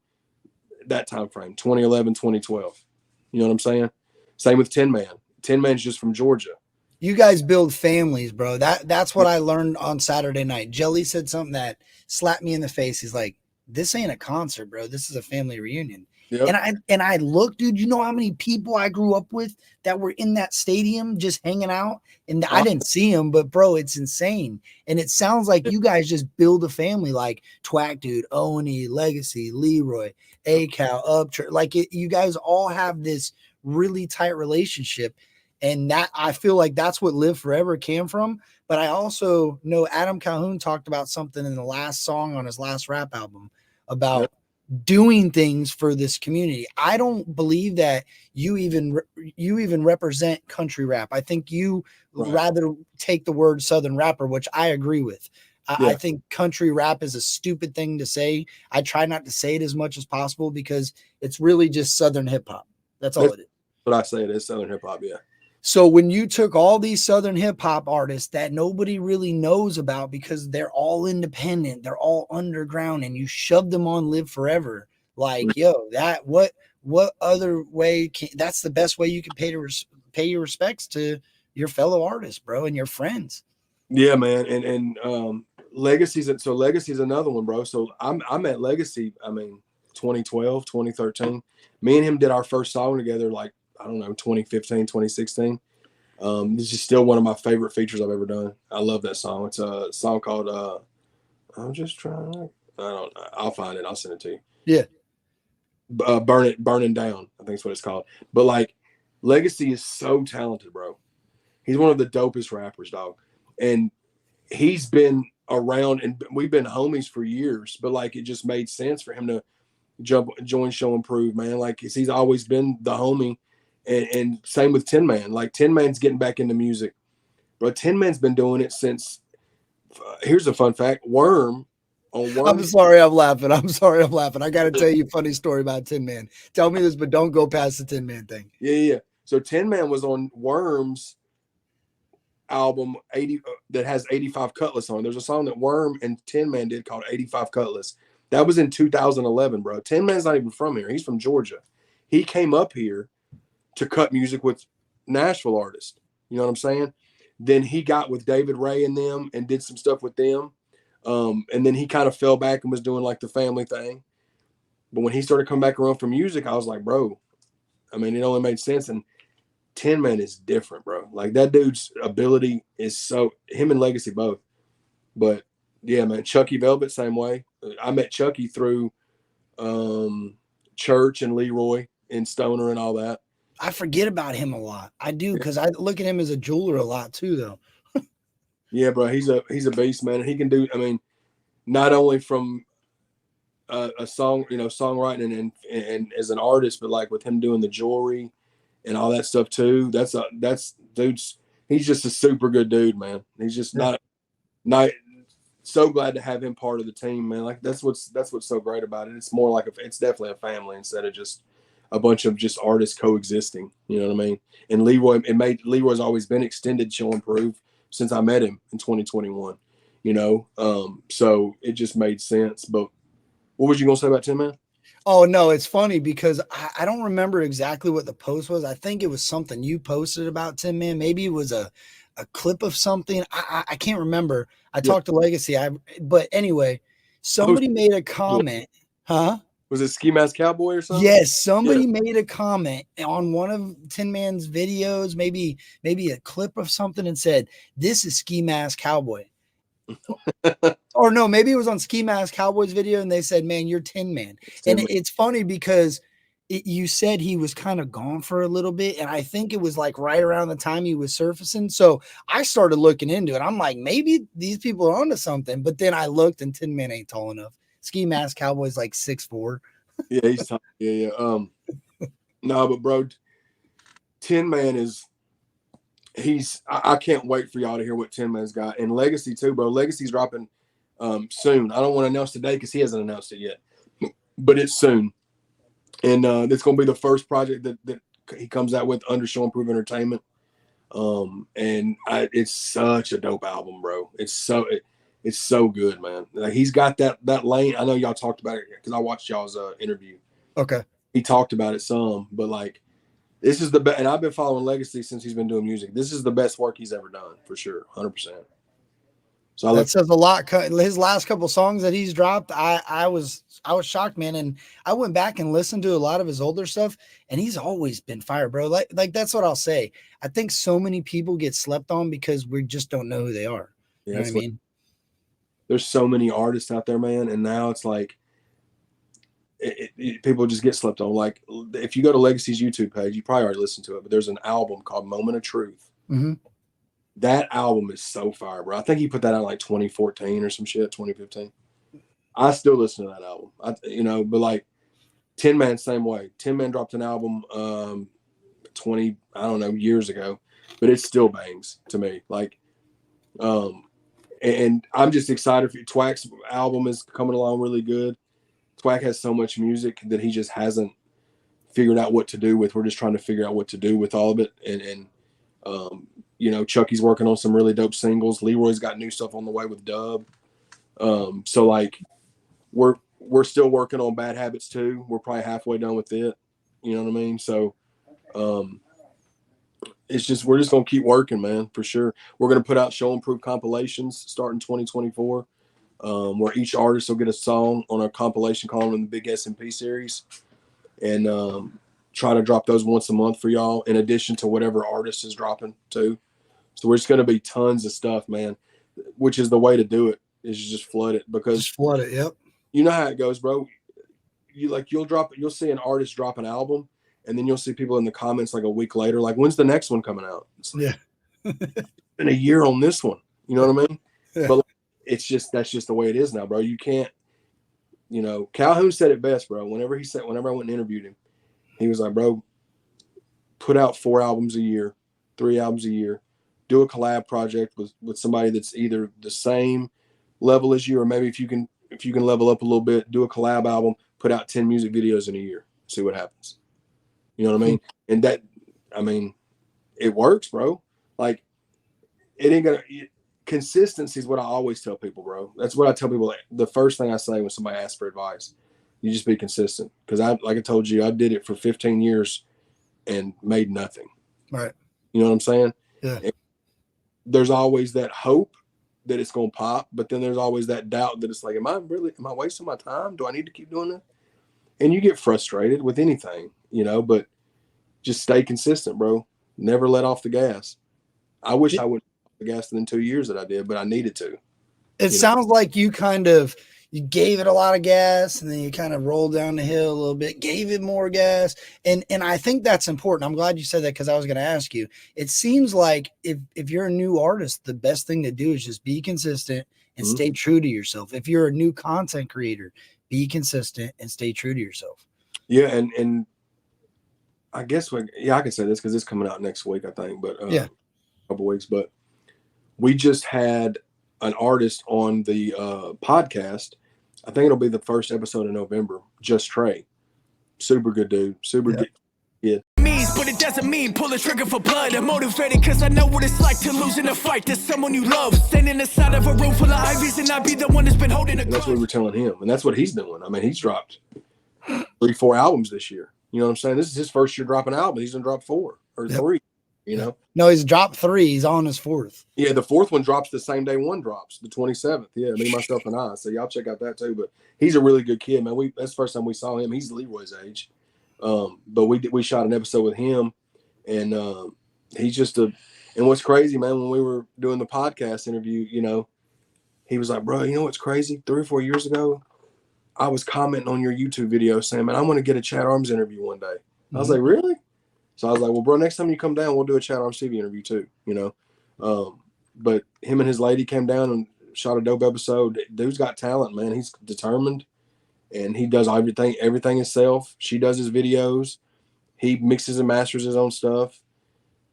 that time frame, 2011, 2012. You know what I'm saying? Same with Tin Man. Tin Man's just from Georgia. You guys build families, bro. That's what I learned on Saturday night. Jelly said something that slapped me in the face. He's like, this ain't a concert, bro. This is a family reunion. Yep. And I look, dude, you know how many people I grew up with that were in that stadium just hanging out? And I didn't see them, but bro, it's insane. And it sounds like you guys just build a family like Twack, dude, O.n.e, Legacy, Leroy, A-Cal, Upchurch. Like you guys all have this really tight relationship. And that I feel like that's what Live Forever came from. But I also know Adam Calhoun talked about something in the last song on his last rap album about doing things for this community. I don't believe that you even represent country rap. I think you rather take the word Southern rapper, which I agree with. I think country rap is a stupid thing to say. I try not to say it as much as possible because it's really just Southern hip hop. That's all it is. But I say it is Southern hip hop, yeah. So when you took all these Southern hip hop artists that nobody really knows about because they're all independent, they're all underground, and you shoved them on Live Forever, like, yo, that what other way that's the best way you can pay your respects to your fellow artists, bro, and your friends. Yeah, man. And Legacy's another one, bro. So I'm at Legacy, 2012, 2013. Me and him did our first song together, like, I don't know, 2015, 2016. This is still one of my favorite features I've ever done. I love that song. It's a song called I'm Just Trying. I'll find it. I'll send it to you. Yeah. Burning Down, I think that's what it's called. But like Legacy is so talented, bro. He's one of the dopest rappers, dog. And he's been around and we've been homies for years, but like it just made sense for him to join Show Prove, man. Like he's always been the homie. And same with Tin Man. Like Tin Man's getting back into music, but Tin Man's been doing it since. Here's a fun fact: Worm. I'm sorry, I'm laughing. I got to tell you a funny story about Tin Man. Tell me this, but don't go past the Tin Man thing. Yeah. So Tin Man was on Worm's album 80 that has 85 Cutlass on. There's a song that Worm and Tin Man did called 85 Cutlass. That was in 2011, bro. Tin Man's not even from here. He's from Georgia. He came up here to cut music with Nashville artists. You know what I'm saying? Then he got with David Ray and them and did some stuff with them. And then he kind of fell back and was doing like the family thing. But when he started coming back around for music, I was like, bro, it only made sense. And Tin Man is different, bro. Like that dude's ability is so, him and Legacy both. But yeah, man, Chucky Velvet, same way. I met Chucky through Church and Leroy and Stoner and all that. I forget about him a lot. I do because I look at him as a jeweler a lot too, though. Yeah, bro, he's a beast, man, and he can do. Not only from a song, songwriting and as an artist, but like with him doing the jewelry and all that stuff too. That's dude's. He's just a super good dude, man. He's just not. So glad to have him part of the team, man. Like that's what's so great about it. It's more like it's definitely a family instead of just a bunch of just artists coexisting, you know what I mean? And Leroy's always been extended Show Prove since I met him in 2021, so it just made sense. But what was you gonna say about Tin Man? Oh no, it's funny because I don't remember exactly what the post was. I think it was something you posted about Tin Man. Maybe it was a clip of something. I can't remember. I talked to Legacy. But anyway, somebody made a comment, huh? Was it Ski Mask Cowboy or something? Yes, somebody made a comment on one of Tin Man's videos, maybe a clip of something, and said, "This is Ski Mask Cowboy." Or no, maybe it was on Ski Mask Cowboy's video, and they said, "Man, you're Tin Man." And it's funny because you said he was kind of gone for a little bit, and I think it was like right around the time he was surfacing. So I started looking into it. I'm like, maybe these people are onto something. But then I looked, and Tin Man ain't tall enough. ski mask cowboy's like 6'4". Yeah, he's tough. Yeah. No, but bro, Tin Man is. I can't wait for y'all to hear what Tin Man's got, and Legacy too, bro. Legacy's dropping soon. I don't want to announce today because he hasn't announced it yet, but it's soon, and it's gonna be the first project that he comes out with under Show Prove Entertainment. It's such a dope album, bro. It's so good, man. Like, he's got that lane. I know y'all talked about it because I watched y'all's interview. Okay, he talked about it some, but like. This is the best, and I've been following Legacy since he's been doing music. This is the best work he's ever done, for sure, 100%. So that says a lot. His last couple songs that he's dropped, I was shocked, man. And I went back and listened to a lot of his older stuff, and he's always been fire, bro. Like that's what I'll say. I think so many people get slept on because we just don't know who they are. Yeah, you know what I mean? There's so many artists out there, man, and now it's like people just get slept on. Like, if you go to Legacy's YouTube page, you probably already listened to it, but there's an album called Moment of Truth. Mm-hmm. That album is so fire, bro. I think he put that out like 2014 or some shit, 2015. I still listen to that album. But like Tin Man, same way. Tin Man dropped an album 20, I don't know, years ago, but it still bangs to me. Like, and I'm just excited for you. Twack's album is coming along really good. Twack has so much music that he just hasn't figured out what to do with. We're just trying to figure out what to do with all of it. And Chucky's working on some really dope singles. Leroy's got new stuff on the way with Dub. So like we're still working on Bad Habits too. We're probably halfway done with it. You know what I mean? So we're just gonna keep working, man, for sure. We're gonna put out Show and Prove compilations starting 2024. Where each artist will get a song on a compilation calling them the Big SMP series, and try to drop those once a month for y'all, in addition to whatever artist is dropping too. So we're just going to be tons of stuff, man, which is the way to do it, is you just flood it, because just flood it. Yep. You know how it goes, bro. You'll see an artist drop an album, and then you'll see people in the comments like a week later, like, when's the next one coming out? It's like, yeah. been a year on this one. You know what I mean? Yeah. But that's just the way it is now, bro. You can't, Calhoun said it best, bro. Whenever I went and interviewed him, he was like, bro, put out 4 albums a year, 3 albums a year, do a collab project with somebody that's either the same level as you, or maybe if you can level up a little bit, do a collab album, put out 10 music videos in a year, see what happens. You know what I mean? And it works, bro. Like, it ain't gonna. Consistency is what I always tell people, bro. That's what I tell people. The first thing I say when somebody asks for advice, you just be consistent. Because like I told you, I did it for 15 years and made nothing. Right. You know what I'm saying? Yeah. And there's always that hope that it's going to pop, but then there's always that doubt that it's like, am I wasting my time? Do I need to keep doing that? And you get frustrated with anything, but just stay consistent, bro. Never let off the gas. I wish I would the gas in 2 years that I did, but I needed to. It sounds like you gave it a lot of gas, and then you kind of rolled down the hill a little bit, gave it more gas. And I think that's important. I'm glad you said that, because I was going to ask you. It seems like if you're a new artist, the best thing to do is just be consistent and stay true to yourself. If you're a new content creator, be consistent and stay true to yourself. Yeah. And I guess, I can say this because it's coming out next week, I think, but a couple weeks, but we just had an artist on the podcast. I think it'll be the first episode in November. Just Trey, super good dude, super good. Yeah. But it doesn't mean pull the trigger for blood. I'm motivated because I know what it's like to lose in a fight. There's someone you love standing inside of a room full of ivies, and I be the one that's been holding and that's what we were telling him, and that's what he's doing. I mean, he's dropped 3-4 albums this year. You know what I'm saying? This is his first year dropping albums. He's gonna drop 4 or 3. No, he's dropped 3. He's on his 4th. Yeah, the 4th one drops the same day one drops, the 27th. Yeah, me, myself, and I. So y'all check out that too. But he's a really good kid, man. That's the first time we saw him. He's Leroy's age. But we shot an episode with him, and he's just and what's crazy, man, when we were doing the podcast interview, he was like, bro, you know what's crazy? 3 or 4 years ago, I was commenting on your YouTube video saying, man, I want to get a Chat Arms interview one day. I was like, really? So I was like, well, bro, next time you come down, we'll do a Chat Arms TV interview too, But him and his lady came down and shot a dope episode. Dude's got talent, man. He's determined. and he does everything himself. She does his videos. He mixes and masters his own stuff.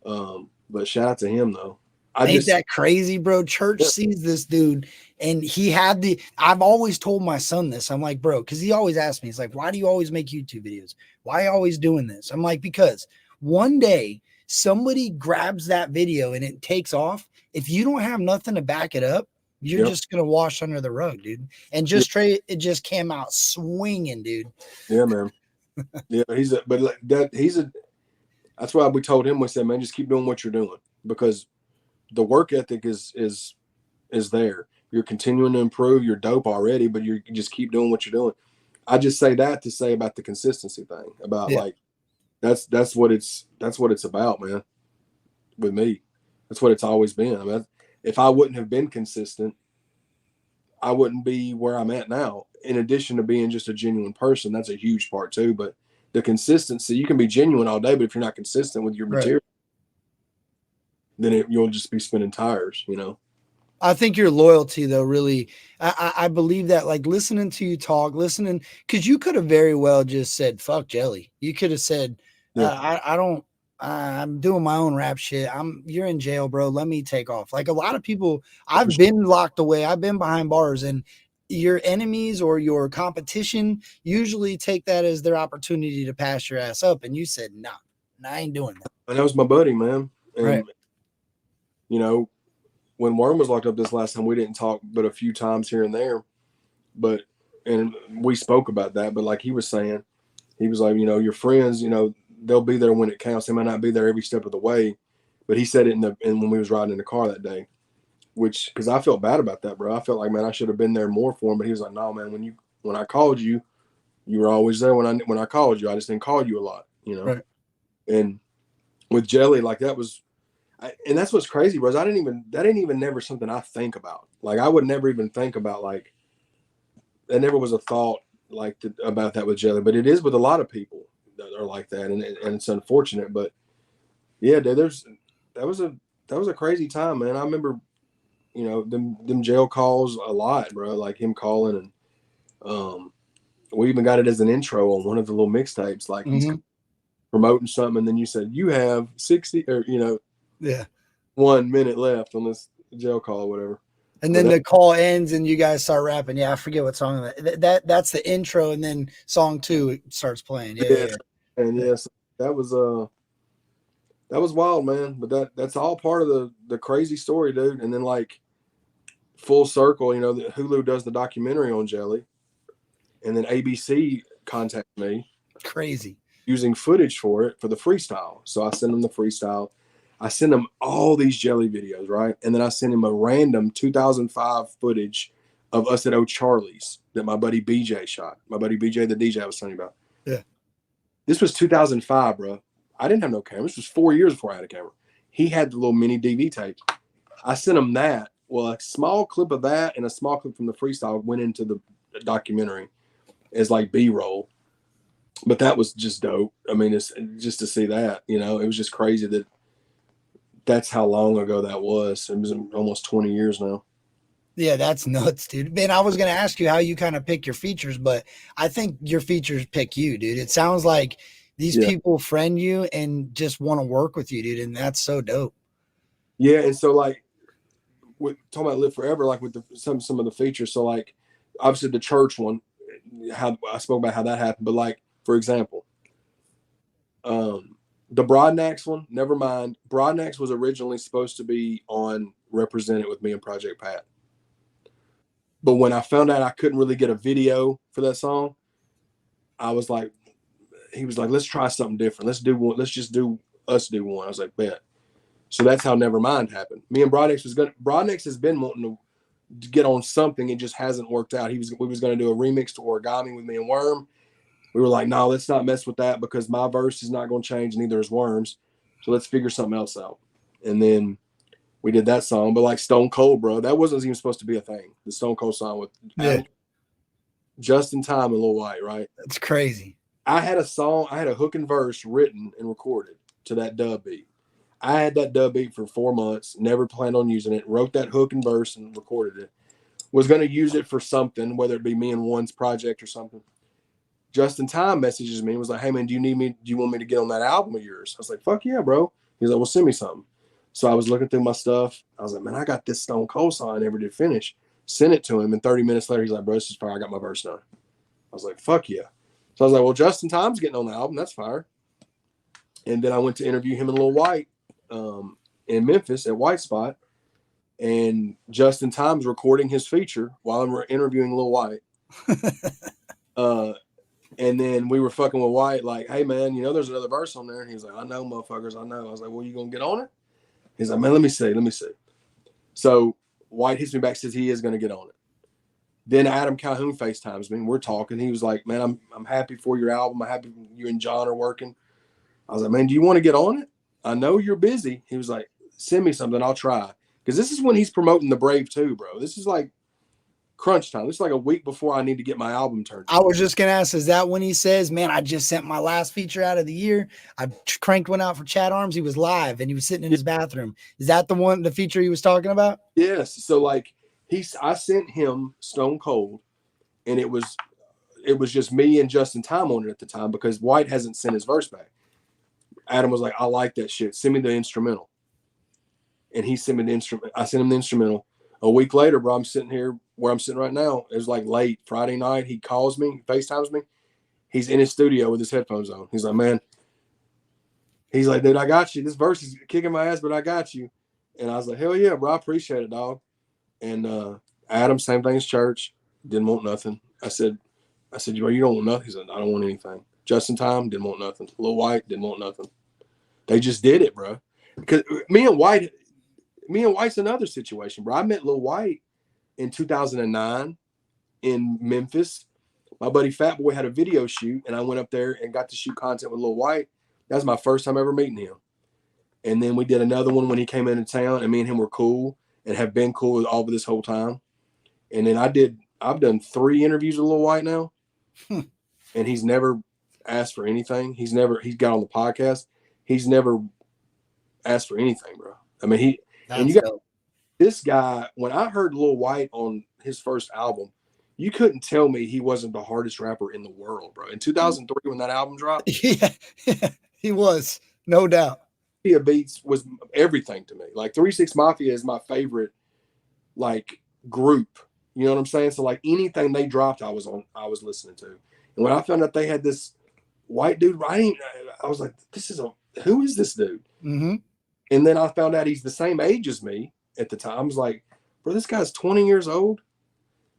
But shout out to him though. Ain't that crazy, bro? Church sees this dude, and I've always told my son this. I'm like, bro, because he always asks me, he's like, why do you always make YouTube videos? Why are you always doing this? I'm like, because one day somebody grabs that video and it takes off. If you don't have nothing to back it up, you're just gonna wash under the rug, dude. And it just came out swinging, dude. Yeah, man. Yeah, that's why we told him, we said, man, just keep doing what you're doing, because the work ethic is there. You're continuing to improve. You're dope already, but you just keep doing what you're doing. I just say that to say about the consistency thing, about like that's what it's about, man. With me, that's what it's always been. I mean, if I wouldn't have been consistent, I wouldn't be where I'm at now. In addition to being just a genuine person, that's a huge part too. But the consistency, you can be genuine all day, but if you're not consistent with your material, then you'll just be spinning tires, you know. I think your loyalty, though, really, I believe that, like, listening to you talk, because you could have very well just said, fuck Jelly. You could have said, I'm doing my own rap shit. You're in jail, bro. Let me take off. Like a lot of people, I've been locked away. I've been behind bars, and your enemies or your competition usually take that as their opportunity to pass your ass up. And you said, nah, I ain't doing that. And that was my buddy, man. And, right. You know, when Worm was locked up this last time, we didn't talk but a few times here and there. And we spoke about that. But like he was saying, he was like, you know, your friends, you know, they'll be there when it counts. They might not be there every step of the way. But he said it when we was riding in the car that day, because I felt bad about that, bro. I felt like, man, I should have been there more for him. But he was like, no, man, when I called you, you were always there when I called you. I just didn't call you a lot, you know. Right. And with Jelly, like that was, and that's what's crazy, bro. That ain't even never something I think about. Like I would never even think about, like, that never was a thought about that with Jelly. But it is with a lot of people that are like that, and it's unfortunate. But yeah, dude, that was a crazy time, man. I remember, you know, them jail calls a lot, bro. Like him calling, and we even got it as an intro on one of the little mixtapes. Like he's promoting something, and then you said you have 60 or 1 minute left on this jail call or whatever. And then the call ends and you guys start rapping. Yeah, I forget what song that's the intro, and then song 2 starts playing. Yeah. And yes, that was wild, man. But that's all part of the crazy story, dude. And then like full circle, you know, Hulu does the documentary on Jelly, and then ABC contacted me. Crazy. Using footage for the freestyle. So I sent them the freestyle. I sent him all these Jelly videos, right? And then I sent him a random 2005 footage of us at O'Charlie's that my buddy BJ shot. My buddy BJ, the DJ I was telling you about. Yeah. This was 2005, bro. I didn't have no camera. This was 4 years before I had a camera. He had the little mini DV tape. I sent him that. Well, a small clip of that and a small clip from the freestyle went into the documentary as like B-roll. But that was just dope. I mean, it's just to see that, you know, it was just crazy that's how long ago that was. It was almost 20 years now. Yeah, that's nuts, dude. Man, I was going to ask you how you kind of pick your features, but I think your features pick you, dude. It sounds like these people friend you and just want to work with you, dude. And that's so dope. Yeah. And so like talking about Live Forever, like with some of the features. So like obviously the church one, how I spoke about how that happened, but like, for example, the Broadnax one, never mind. Broadnax was originally supposed to be on Represented with me and Project Pat. But when I found out I couldn't really get a video for that song, he was like, let's try something different. Let's do one. Let's just do us do one. I was like, bet. So that's how Nevermind happened. Me and Broadnax has been wanting to get on something. It just hasn't worked out. We was going to do a remix to Origami with me and Worm. We were like, no, let's not mess with that because my verse is not going to change, neither is Worm's. So let's figure something else out. And then we did that song. But like Stone Cold, bro, that wasn't even supposed to be a thing. The Stone Cold song with Just in Time and Lil White, right? That's crazy. I had a hook and verse written and recorded to that dub beat. I had that dub beat for 4 months, never planned on using it, wrote that hook and verse and recorded it. was going to use it for something, whether it be me and One's project or something. Just in Time messages me and was like, hey man, do you want me to get on that album of yours? I was like, fuck yeah, bro. He's like, well, send me something. So I was looking through my stuff. I was like, man, I got this Stone Cold song I never did finish. Sent it to him, and 30 minutes later, he's like, bro, this is fire. I got my verse done. I was like, fuck yeah. So I was like, well, Just in Time's getting on the album. That's fire. And then I went to interview him and Lil White in Memphis at White Spot. And Just in Time's recording his feature while I'm interviewing Lil White. And then we were fucking with White, like, hey, man, you know, there's another verse on there. And he's like, I know, motherfuckers, I know. I was like, well, you going to get on it? He's like, man, let me see. So White hits me back, says he is going to get on it. Then Adam Calhoun FaceTimes me, and we're talking. He was like, man, I'm happy for your album. I'm happy you and John are working. I was like, man, do you want to get on it? I know you're busy. He was like, send me something. I'll try. Because this is when he's promoting The Brave too, bro. This is like crunch time. This is like a week before I need to get my album turned. I was just going to ask, is that when he says, man, I just sent my last feature out of the year. I cranked one out for Chad Arms. He was live and he was sitting in his bathroom. Is that the feature he was talking about? Yes. So like I sent him Stone Cold, and it was just me and Just in Time on it at the time because White hasn't sent his verse back. Adam was like, I like that shit. Send me the instrumental. And he sent me the instrument. I sent him the instrumental. A week later, bro, I'm sitting here where I'm sitting right now. It was like late Friday night. He calls me, FaceTimes me. He's in his studio with his headphones on. He's like, man, he's like, dude, I got you. This verse is kicking my ass, but I got you. And I was like, hell yeah, bro, I appreciate it, dog. And Adam, same thing as church, didn't want nothing. I said, bro, you don't want nothing? He said, I don't want anything. Just in Time, didn't want nothing. Lil White, didn't want nothing. They just did it, bro. Because me and White's another situation, bro. I met Lil White in 2009 in Memphis. My buddy Fat Boy had a video shoot, and I went up there and got to shoot content with Lil White. That was my first time ever meeting him. And then we did another one when he came into town, and me and him were cool and have been cool all of this whole time. And then I've done 3 interviews with Lil White now, and he's never asked for anything. He's got on the podcast. He's never asked for anything, bro. I mean, this guy, when I heard Lil White on his first album, you couldn't tell me he wasn't the hardest rapper in the world, bro. In 2003, when that album dropped, yeah, he was, no doubt. Mafia Beats was everything to me. Like 3 6 Mafia is my favorite, like, group. You know what I'm saying? So like anything they dropped, I was listening to. And when I found out they had this white dude writing, I was like, who is this dude? Mm-hmm. And then I found out he's the same age as me at the time. I was like, bro, this guy's 20 years old.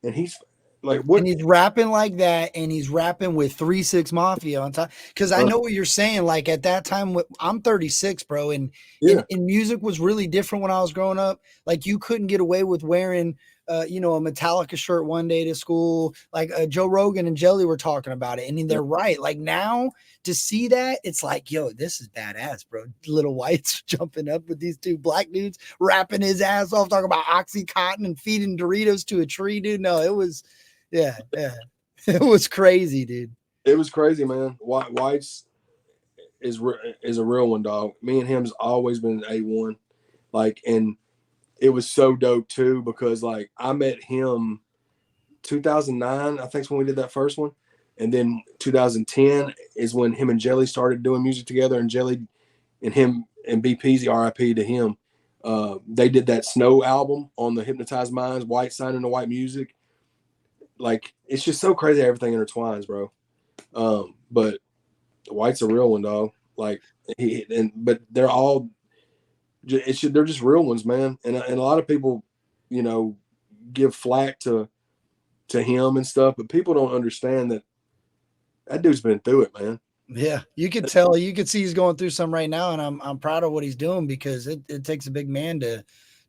And he's like, what? And he's rapping like that. And he's rapping with 3 6 Mafia on top. Cause I know what you're saying. Like at that time, I'm 36, bro. And music was really different when I was growing up. Like you couldn't get away with wearing, a Metallica shirt one day to school. Like Joe Rogan and Jelly were talking about it. And they're right. Like now to see that, it's like, yo, this is badass, bro. Little White's jumping up with these 2 black dudes, rapping his ass off, talking about Oxycontin and feeding Doritos to a tree, dude. No, it was, yeah. It was crazy, dude. It was crazy, man. White's is a real one, dog. Me and him's always been A1. Like, and it was so dope too, because like I met him 2009, I think is when we did that first one. And then 2010 is when him and Jelly started doing music together, and Jelly and him and BPZ, RIP to him. They did that Snow album on the Hypnotized Minds, White signing to White Music. Like, it's just so crazy how everything intertwines, bro. But White's a real one, dog. Like, but they're all, they're just real ones, man. And a lot of people, give flack to him and stuff, but people don't understand that dude's been through it, man. Yeah, you could tell, you could see he's going through some right now, and I'm proud of what he's doing, because it takes a big man to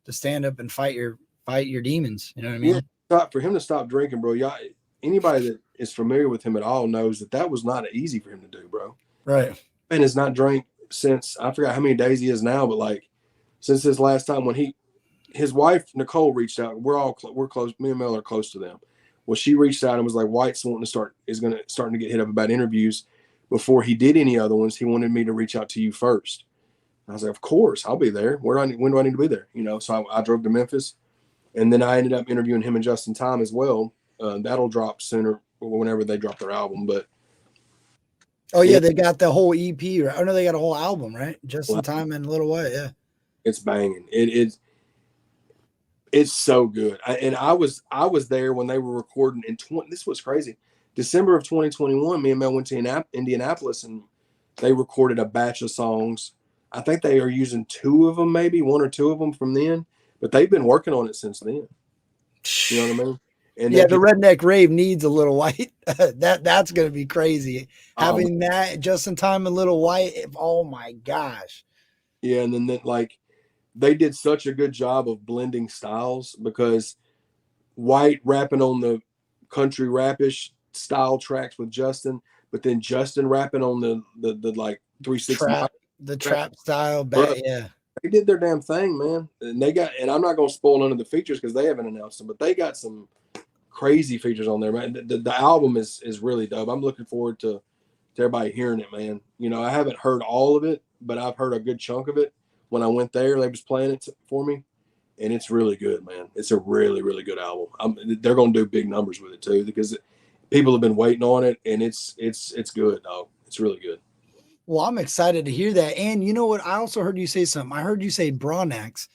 stand up and fight your demons. You know what I mean? Yeah, for him to stop drinking, bro. Anybody that is familiar with him at all knows that was not easy for him to do, bro. Right. Man has not drank since, I forgot how many days he is now, but like since his last time when his wife Nicole reached out. We're close. Me and Mel are close to them. Well, she reached out and was like, White's starting to get hit up about interviews. Before he did any other ones, he wanted me to reach out to you first. And I was like, of course, I'll be there. When do I need to be there? So I drove to Memphis, And then I ended up interviewing him and Justin Time as well. That'll drop sooner whenever they drop their album. But oh yeah, they got the whole EP, right? Oh no, they got a whole album, right? Justin Time and Little White, yeah. It's banging. It's so good. I was there when they were recording in this was crazy. December of 2021, me and Mel went to Indianapolis and they recorded a batch of songs. I think they are using 2 of them, maybe 1 or 2 of them from then, but they've been working on it since then. You know what I mean? And yeah, the Redneck Rave needs a Little White. That's gonna be crazy. Having that Justin Time and Little White. Oh my gosh. Yeah, and then like they did such a good job of blending styles because White rapping on the country rapish style tracks with Justin, but then Justin rapping on the like 360 trap style. Yeah, they did their damn thing, man. And and I'm not gonna spoil none of the features because they haven't announced them, but they got some crazy features on there, man. The album is really dope. I'm looking forward to everybody hearing it, man. You know, I haven't heard all of it, but I've heard a good chunk of it. When I went there, they was playing it for me, and it's really good, man. It's a really, really good album. They're gonna do big numbers with it too because people have been waiting on it, and it's good, dog. It's really good. Well, I'm excited to hear that. And you know what? I also heard you say something. I heard you say Bronax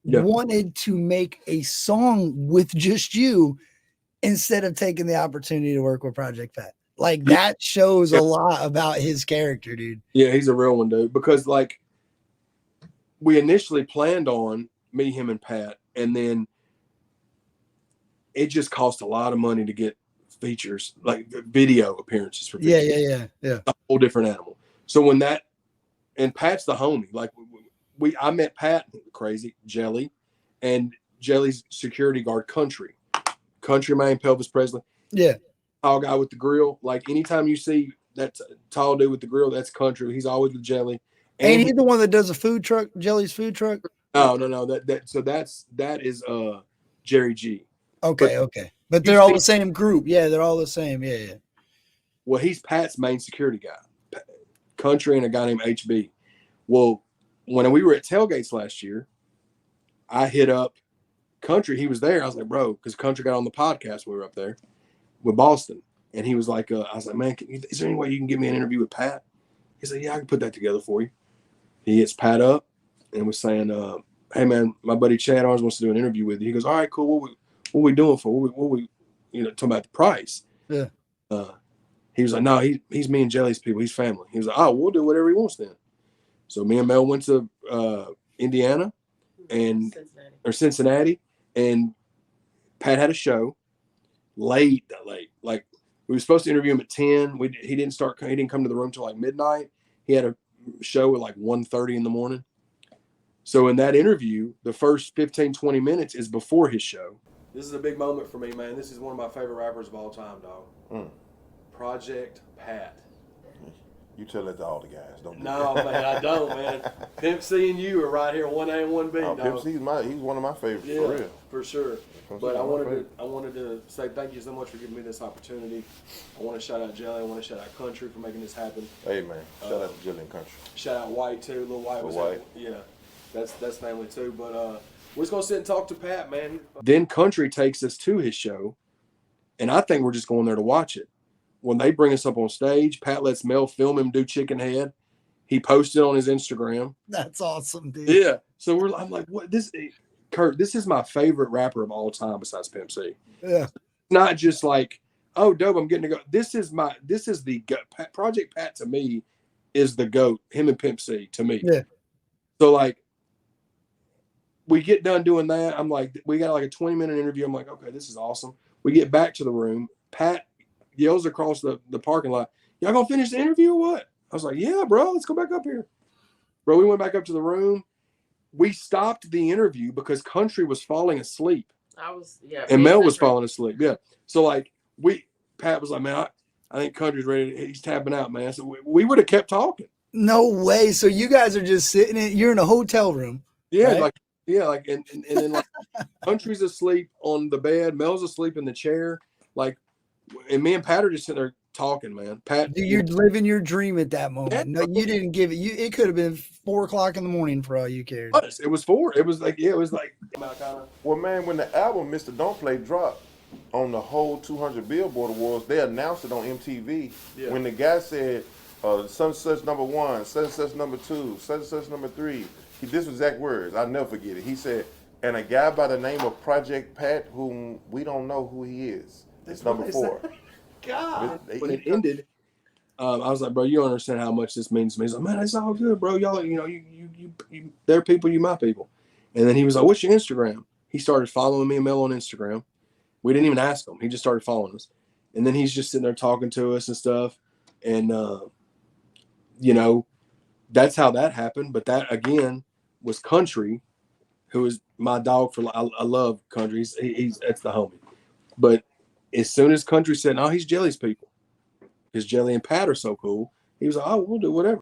wanted to make a song with just you instead of taking the opportunity to work with Project Pat. Like that shows a lot about his character, dude. Yeah, he's a real one, dude. Because like we initially planned on me, him, and Pat, and then it just cost a lot of money to get features, like video appearances for features. Yeah. A whole different animal. So when that, and Pat's the homie. Like I met Pat, crazy Jelly, and Jelly's security guard, Country man, Pelvis Presley. Yeah. Tall guy with the grill. Like anytime you see that tall dude with the grill, that's Country. He's always with Jelly. And he's the one that does the food truck, Jelly's food truck. No. That is Jerry G. Okay. But they're all the same group. Yeah, they're all the same. Yeah. Well, he's Pat's main security guy. Country and a guy named HB. Well, when we were at Tailgates last year, I hit up Country. He was there. I was like, bro, because Country got on the podcast when we were up there with Boston. And he was like, I was like, man, is there any way you can give me an interview with Pat? He said, yeah, I can put that together for you. He hits Pat up and was saying, hey, man, my buddy Chad Arms wants to do an interview with you. He goes, all right, cool. What we doing for? What we talking about the price. Yeah. He was like, no, he's me and Jelly's people. He's family. He was like, oh, we'll do whatever he wants then. So me and Mel went to Indiana or Cincinnati, and Pat had a show late. Like we were supposed to interview him at 10. He didn't come to the room till like midnight. He had a show at like 1:30 in the morning. So in that interview, the first 15, 20 minutes is before his show. This is a big moment for me, man. This is one of my favorite rappers of all time, dog. Project Pat. You tell that to all the guys, don't you? No, man, I don't, man. Pimp C and you are right here, 1A and 1B, dog. Pimp C, he's one of my favorites, yeah, for real. For sure. But I wanted to say thank you so much for giving me this opportunity. I want to shout out Jelly. I want to shout out Country for making this happen. Hey, man. Shout out to Jelly and Country. Shout out White, too. Lil White was White. Yeah, that's family, too. But we're just going to sit and talk to Pat, man. Then Country takes us to his show, and I think we're just going there to watch it. When they bring us up on stage, Pat lets Mel film him do Chicken Head. He posted on his Instagram. That's awesome, dude. Yeah. So I'm like, what Kurt, this is my favorite rapper of all time besides Pimp C. Yeah. It's not just like, oh, dope, I'm getting to go. This is the GOAT. Project Pat to me is the GOAT. Him and Pimp C to me. Yeah. So like, we get done doing that. I'm like, we got like a 20-minute interview. I'm like, okay, this is awesome. We get back to the room. Pat yells across the parking lot, y'all gonna finish the interview or what? I was like, yeah, bro, let's go back up here. Bro, we went back up to the room. We stopped the interview because Country was falling asleep. And Mel was falling asleep. Yeah. So like Pat was like, man, I think Country's ready. He's tapping out, man. So we would have kept talking. No way. So you guys are just you're in a hotel room. Yeah. Right? And then like Country's asleep on the bed. Mel's asleep in the chair. Like, and me and Pat are just sitting there talking, man. Pat, Dude, you're living your dream at that moment. No, you didn't give it. It could have been 4 o'clock in the morning for all you cared. It was 4. It was like, Well, man, when the album Mr. Don't Play dropped on the whole 200 Billboard Awards, they announced it on MTV. Yeah. When the guy said, such such number 1, such such number 2, such such number 3, this was exact words. I'll never forget it. He said, and a guy by the name of Project Pat, whom we don't know who he is. It's number 4. God. When it ended, I was like, bro, you don't understand how much this means to me. He's like, man, it's all good, bro. Y'all, you they're people, you my people. And then he was like, what's your Instagram? He started following me and Mel on Instagram. We didn't even ask him. He just started following us. And then he's just sitting there talking to us and stuff. And, that's how that happened. But that, again, was Country, who is my dog for, I love Country. That's the homie. But as soon as Country said, no, he's Jelly's people, because Jelly and Pat are so cool, he was like, oh, we'll do whatever.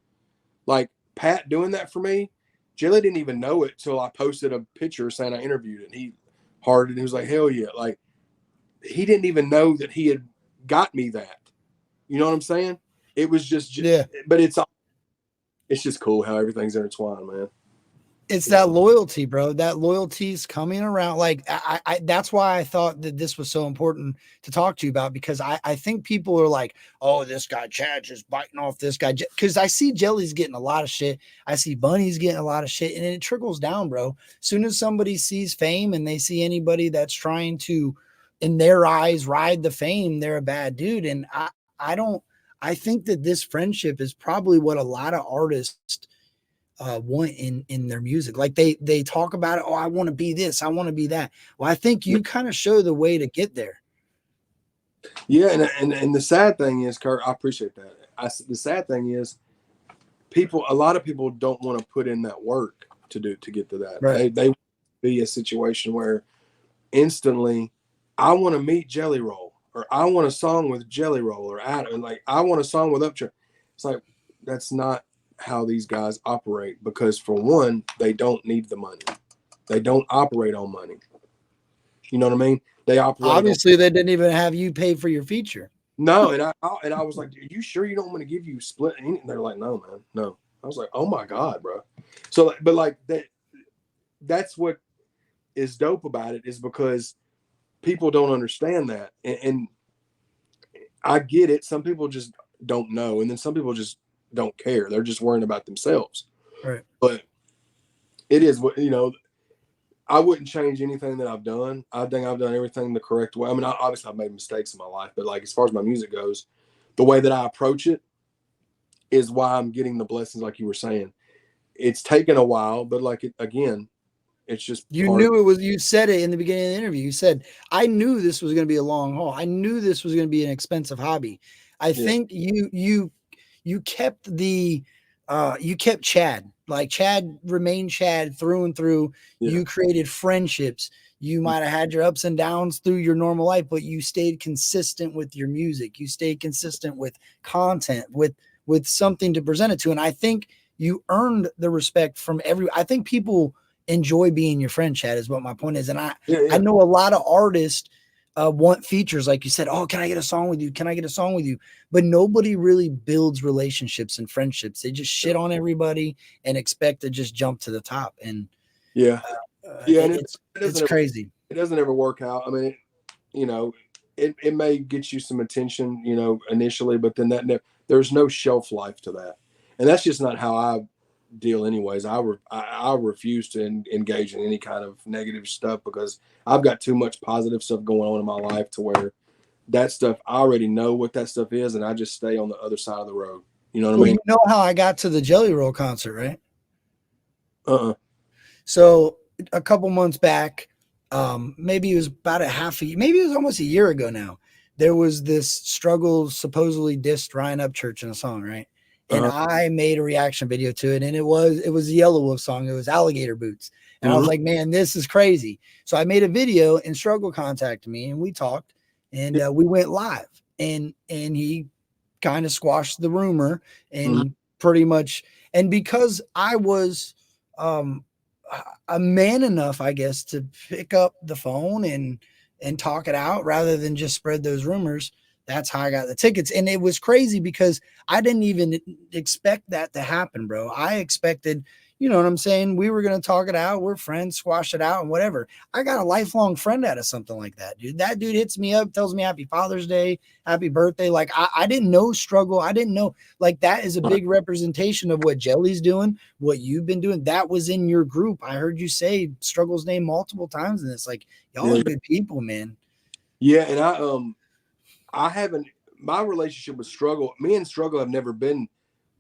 Like, Pat doing that for me, Jelly didn't even know it till I posted a picture saying I interviewed it. He hearted and he was like, hell yeah. Like, he didn't even know that he had got me that. You know what I'm saying? It was just yeah. But it's just cool how everything's intertwined, man. It's that loyalty, bro. That loyalty's coming around. Like I that's why I thought that this was so important to talk to you about, because I think people are like, oh, this guy Chad just biting off this guy. Because I see Jelly's getting a lot of shit. I see Bunny's getting a lot of shit, and it trickles down, bro. As soon as somebody sees fame and they see anybody that's trying to, in their eyes, ride the fame, they're a bad dude. And I think that this friendship is probably what a lot of artists want in their music. Like they talk about it. Oh, I want to be this. I want to be that. Well, I think you kind of show the way to get there. Yeah. And the sad thing is, Kurt, I appreciate that. The sad thing is a lot of people don't want to put in that work to get to that. Right. They be a situation where instantly I want to meet Jelly Roll, or I want a song with Jelly Roll or Adam. And like, I want a song with Upchurch. It's like, that's not how these guys operate, because for one, they don't need the money. They don't operate on money. You know what I mean? They operate. Obviously, they didn't even have you pay for your feature. No, and I was like, "Are you sure you don't want to give you split?" And they're like, "No, man, no." I was like, "Oh my god, bro." So, but like that's what is dope about it, is because people don't understand that, and I get it. Some people just don't know, and then some people just don't care. They're just worrying about themselves. Right. But it is what, I wouldn't change anything that I've done. I think I've done everything the correct way. I mean, obviously I've made mistakes in my life, but like, as far as my music goes, the way that I approach it is why I'm getting the blessings. Like you were saying, it's taken a while, but again, it's just, you said it in the beginning of the interview. You said, I knew this was going to be a long haul. I knew this was going to be an expensive hobby. I think you kept you kept Chad. Like, Chad remained Chad through and through. Yeah. You created friendships. You might have had your ups and downs through your normal life, but you stayed consistent with your music. You stayed consistent with content, with something to present it to. And I think you earned the respect from I think people enjoy being your friend, Chad, is what my point is. And I know a lot of artists want features, like you said. Oh, can I get a song with you? Can I get a song with you? But nobody really builds relationships and friendships. They just shit on everybody and expect to just jump to the top. And it's crazy. It doesn't ever work out. I mean, it may get you some attention, initially, but then there's no shelf life to that. And that's just not how I deal anyways. I refuse to engage in any kind of negative stuff, because I've got too much positive stuff going on in my life to where that stuff, I already know what that stuff is, and I just stay on the other side of the road. You know what I mean? You know how I got to the Jelly Roll concert, right? So a couple months back, maybe it was about maybe it was almost a year ago now, there was this struggle, supposedly dissed Ryan Upchurch in a song, right? And I made a reaction video to it, and it was the Yellow Wolf song. It was Alligator Boots. And I was like, man, this is crazy. So I made a video, and Struggle contacted me, and we talked, and we went live, and he kind of squashed the rumor, and pretty much, and because I was a man enough, I guess, to pick up the phone and talk it out rather than just spread those rumors, That's how I got the tickets. And it was crazy because I didn't even expect that to happen, bro. I expected, you know what I'm saying? We were going to talk it out. We're friends, squash it out and whatever. I got a lifelong friend out of something like that, dude. That dude hits me up, tells me happy Father's Day, happy birthday. Like I didn't know struggle. I didn't know, like, that is a big representation of what Jelly's doing, what you've been doing. That was in your group. I heard you say Struggle's name multiple times. And it's like, y'all are good people, man. Yeah. And I haven't, my relationship with Struggle, me and Struggle have never been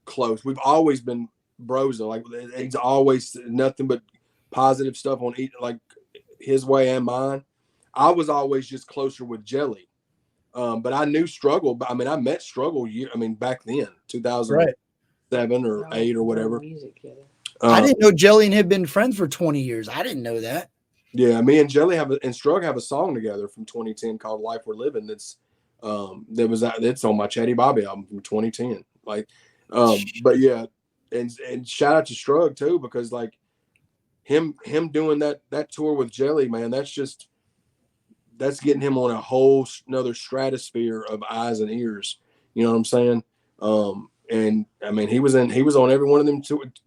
close. We've always been bros. Like, it's always nothing but positive stuff on each, like his way and mine. I was always just closer with Jelly. But I knew Struggle. But I mean, I met Struggle back then, 2007 or 8 or whatever. I didn't know Jelly and had been friends for 20 years. I didn't know that. Yeah, me and Jelly and Struggle have a song together from 2010 called "Life We're Living." That's on my Chatty Bobby album from 2010. Like, but yeah, and shout out to Strug too, because like him doing that tour with Jelly, man, that's getting him on a whole another stratosphere of eyes and ears. You know what I'm saying? And I mean, he was on every one of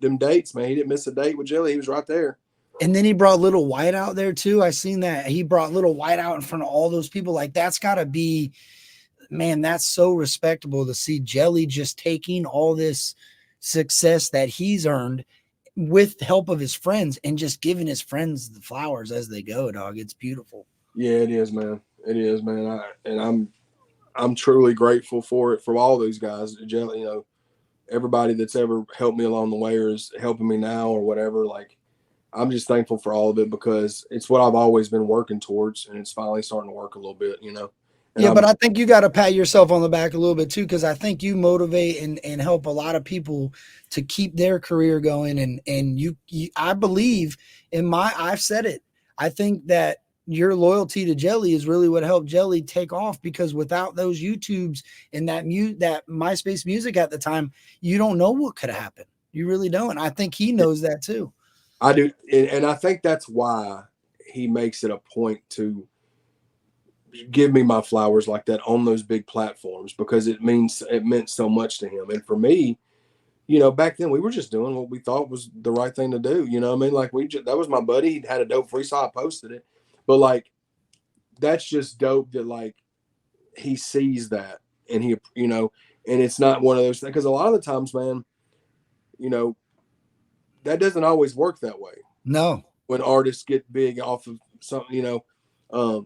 them dates, man. He didn't miss a date with Jelly. He was right there. And then he brought Little White out there too. I seen that. He brought Little White out in front of all those people. Like, that's gotta be, man, that's so respectable to see Jelly just taking all this success that he's earned with the help of his friends and just giving his friends the flowers as they go, dog. It's beautiful. Yeah, it is, man. It is, man. I'm truly grateful for it, for all those guys. Jelly, you know, everybody that's ever helped me along the way or is helping me now or whatever. Like, I'm just thankful for all of it because it's what I've always been working towards, and it's finally starting to work a little bit, you know. And yeah, but I think you got to pat yourself on the back a little bit too, because I think you motivate and help a lot of people to keep their career going. And you I believe I've said it. I think that your loyalty to Jelly is really what helped Jelly take off, because without those YouTubes and that MySpace music at the time, you don't know what could have happened. You really don't. I think he knows that too. I do. And I think that's why he makes it a point to give me my flowers like that on those big platforms, because it meant so much to him. And for me, you know, back then we were just doing what we thought was the right thing to do. You know what I mean? Like, that was my buddy. He had a dope freestyle. I posted it, but like, that's just dope that like he sees that and he, you know, and it's not one of those things, because a lot of the times, man, you know, that doesn't always work that way. No. When artists get big off of something, you know,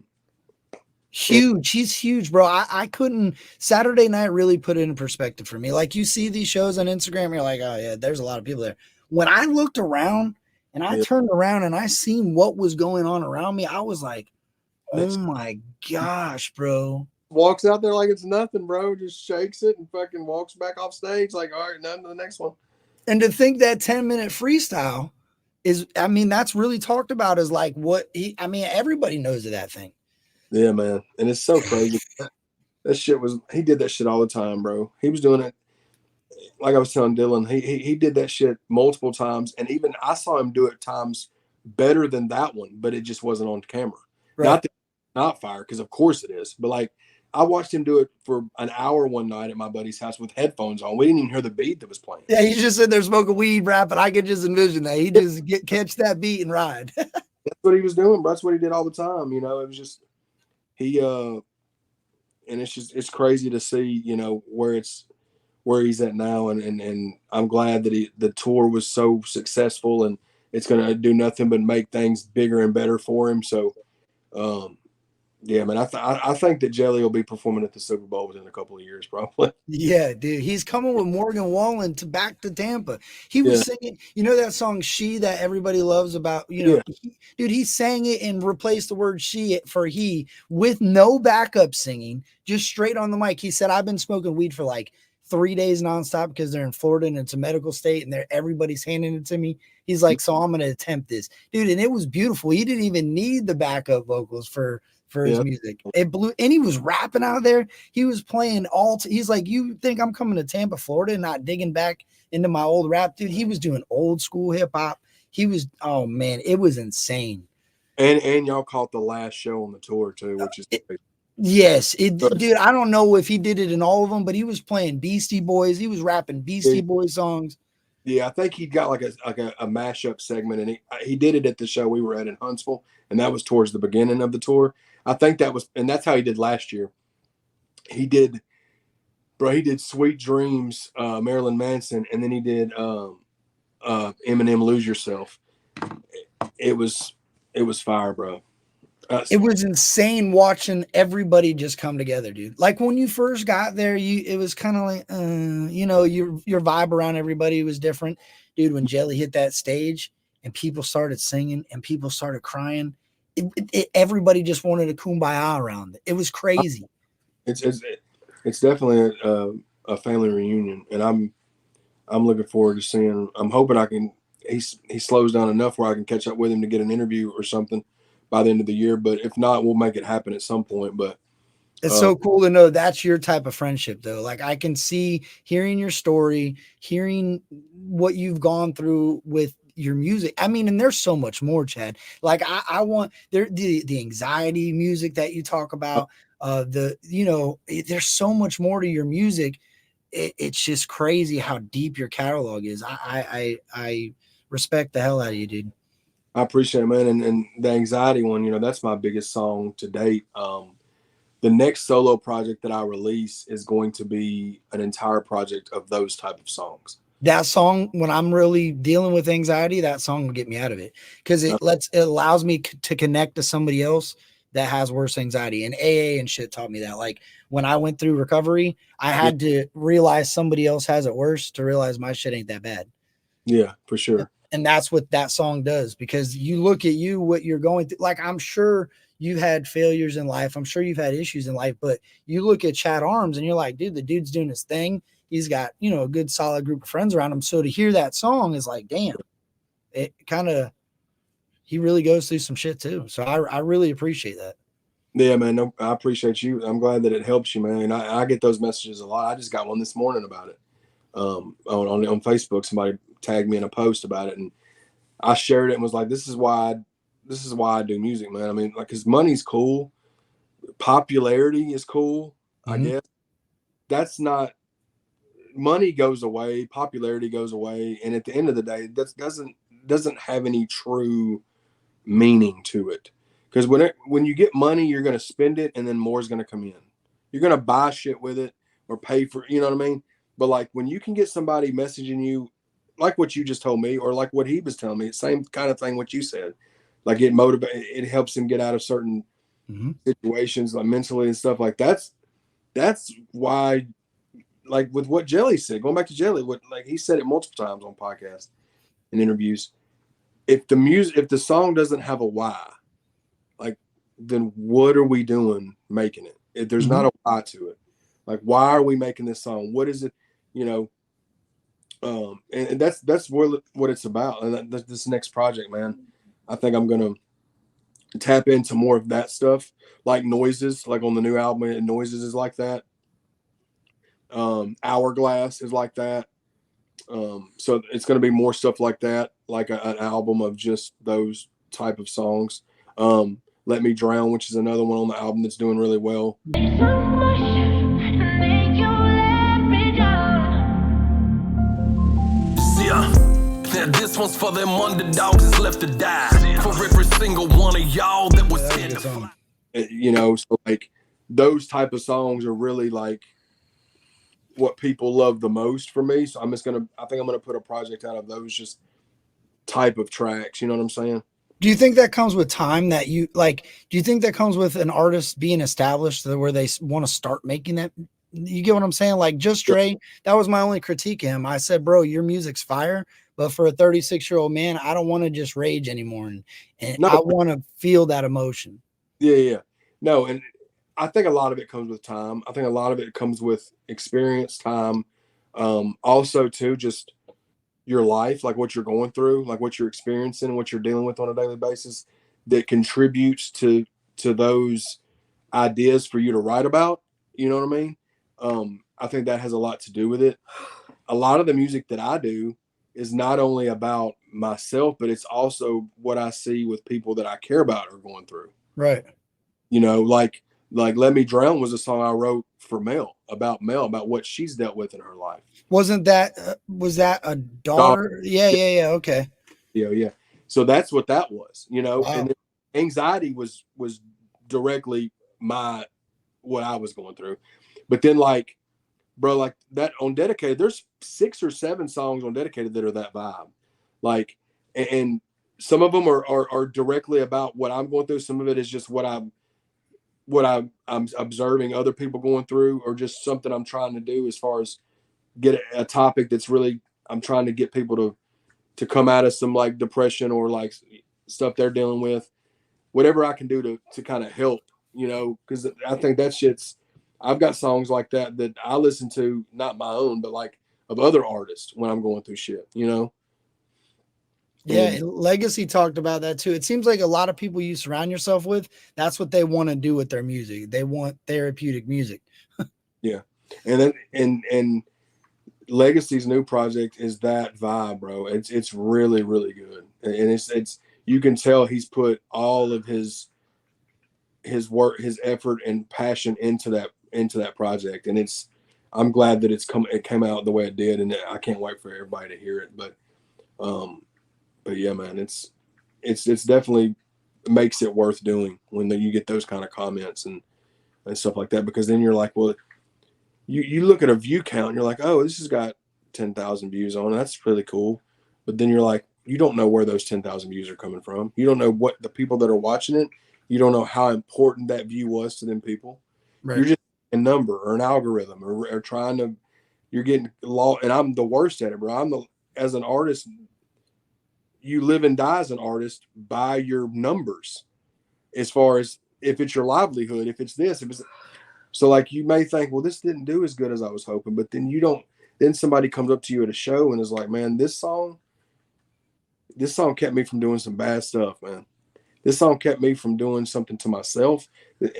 huge. He's huge, bro. I couldn't. Saturday night really put it in perspective for me. Like, you see these shows on Instagram, you're like, oh yeah, there's a lot of people there. When I looked around and I turned around and I seen what was going on around me, I was like, oh my gosh, bro. Walks out there like it's nothing, bro. Just shakes it and fucking walks back off stage like, all right, nothing to the next one. And to think that 10-minute freestyle is, I mean, that's really talked about as like what everybody knows of that thing. Yeah, man. And it's so crazy. That shit he did that shit all the time, bro. He was doing it. Like I was telling Dylan, he did that shit multiple times. And even I saw him do it times better than that one, but it just wasn't on camera. Right. Not fire, because of course it is. But like, I watched him do it for an hour one night at my buddy's house with headphones on. We didn't even hear the beat that was playing. Yeah, he's just sitting there smoking weed, rapping. I could just envision that. He just catch that beat and ride. That's what he was doing, bro. That's what he did all the time. You know, it was just and it's crazy to see, you know, where he's at now, and I'm glad that the tour was so successful, and it's gonna do nothing but make things bigger and better for him. So yeah, man, I think that Jelly will be performing at the Super Bowl within a couple of years, probably. Yeah, dude, he's coming with Morgan Wallen back to Tampa. He was singing, you know, that song "She" that everybody loves about, you know, dude, he sang it and replaced the word "she" for "he" with no backup singing, just straight on the mic. He said, "I've been smoking weed for like 3 days nonstop because they're in Florida and it's a medical state and everybody's handing it to me." He's like, "So I'm gonna attempt this, dude," and it was beautiful. He didn't even need the backup vocals for his music. It blew, and he was rapping out there. He was playing he's like, "You think I'm coming to Tampa, Florida, and not digging back into my old rap?" Dude, he was doing old school hip hop. He was, oh man, it was insane. And y'all caught the last show on the tour too, which is Yes, dude. I don't know if he did it in all of them, but he was playing Beastie Boys. He was rapping Beastie Boys songs. Yeah, I think he got like a mashup segment, and he did it at the show we were at in Huntsville, and that was towards the beginning of the tour. I think that was, and that's how he did last year. He did, bro. He did "Sweet Dreams," Marilyn Manson, and then he did Eminem, "Lose Yourself." It was fire, bro. It was insane watching everybody just come together, dude. Like when you first got there, it was kind of like, your vibe around everybody was different, dude. When Jelly hit that stage and people started singing and people started crying, everybody just wanted a kumbaya around it. It was crazy. It's definitely a family reunion, and I'm looking forward to seeing. I'm hoping I can. He slows down enough where I can catch up with him to get an interview or something by the end of the year. But if not, we'll make it happen at some point. But it's so cool to know that's your type of friendship, though. Like I can see hearing your story, hearing what you've gone through with your music. I mean, and there's so much more, Chad. Like I want the anxiety music that you talk about. There's so much more to your music. It's just crazy how deep your catalog is. I respect the hell out of you, dude. I appreciate it, man. And the anxiety one, that's my biggest song to date. The next solo project that I release is going to be an entire project of those type of songs. That song, when I'm really dealing with anxiety, that song will get me out of it because it allows me to connect to somebody else that has worse anxiety. And AA and shit taught me that. Like when I went through recovery, I had to realize somebody else has it worse to realize my shit ain't that bad. Yeah, for sure. And that's what that song does, because you look at what you're going through. Like, I'm sure you've had failures in life. I'm sure you've had issues in life, but you look at Chad Arms and you're like, dude, the dude's doing his thing. He's got, a good solid group of friends around him. So to hear that song is like, damn, it he really goes through some shit too. So I really appreciate that. Yeah, man. No, I appreciate you. I'm glad that it helps you, man. And I get those messages a lot. I just got one this morning about it. On Facebook, somebody tagged me in a post about it, and I shared it and was like, this is why I do music, man. I mean, like, cause money's cool. Popularity is cool. Mm-hmm. I guess that's not, money goes away. Popularity goes away. And at the end of the day, that doesn't have any true meaning to it. Cause when you get money, you're going to spend it and then more is going to come in. You're going to buy shit with it or pay for, you know what I mean? But like when you can get somebody messaging you, like what you just told me, or like what he was telling me, same kind of thing what you said. Like it helps him get out of certain situations, like mentally and stuff like that's why, like with what Jelly said, going back to Jelly, like he said it multiple times on podcasts and interviews. If the song doesn't have a why, like, then what are we doing making it? If there's not a why to it, like, why are we making this song? What is it? And that's what it's about. And this next project, man, I think I'm gonna tap into more of that stuff, like Noises, like on the new album. Noises is like that. Hourglass is like that. So it's gonna be more stuff like that, like an album of just those type of songs. Let Me Drown, which is another one on the album that's doing really well. Yeah, this one's for them underdogs that's left to die. For every single one of y'all that was in the fight. So like those type of songs are really like what people love the most for me. So I think I'm gonna put a project out of those just type of tracks. You know what I'm saying? Do you think that comes with time that you like? Do you think that comes with an artist being established where they want to start making that? You get what I'm saying? Like Just Dre, that was my only critique of him. I said, bro, your music's fire, but for a 36-year-old man, I don't want to just rage anymore. And I want to feel that emotion. Yeah. No, and I think a lot of it comes with time. I think a lot of it comes with experience, time. Also, too, just your life, like what you're going through, like what you're experiencing, what you're dealing with on a daily basis that contributes to those ideas for you to write about. You know what I mean? I think that has a lot to do with it. A lot of the music that I do is not only about myself, but it's also what I see with people that I care about are going through. Right. Like Like Let Me Drown was a song I wrote for Mel, about what she's dealt with in her life. Wasn't that was that a daughter? Yeah. Okay. Yeah. So that's what that was, Wow. and then anxiety was directly what I was going through. But then like, bro, like that on Dedicated, there's 6 or 7 songs on Dedicated that are that vibe. Like, and some of them are directly about what I'm going through. Some of it is just what I'm observing other people going through, or just something I'm trying to do as far as get a topic that's really, I'm trying to get people to come out of some like depression or like stuff they're dealing with, whatever I can do to kind of help, because I think that shit's, I've got songs like that I listen to, not my own, but like of other artists when I'm going through shit, Yeah, And Legacy talked about that too. It seems like a lot of people you surround yourself with, that's what they want to do with their music. They want therapeutic music. yeah. And then and Legacy's new project is that vibe, bro. It's really, really good. And it's you can tell he's put all of his work, his effort and passion into that project. And I'm glad that it came out the way it did, and I can't wait for everybody to hear it. But yeah, man, it's definitely makes it worth doing when you get those kind of comments and stuff like that, because then you're like, well, you look at a view count and you're like, oh, this has got 10,000 views on it. That's really cool. But then you're like, you don't know where those 10,000 views are coming from. You don't know what the people that are watching it, you don't know how important that view was to them people. Right. You're just a number or an algorithm or trying to, you're getting lost. And I'm the worst at it, bro. As an artist, you live and die as an artist by your numbers, as far as if it's your livelihood, if it's this, so like you may think, well, this didn't do as good as I was hoping, but then then somebody comes up to you at a show and is like, man, this song kept me from doing some bad stuff, man. This song kept me from doing something to myself.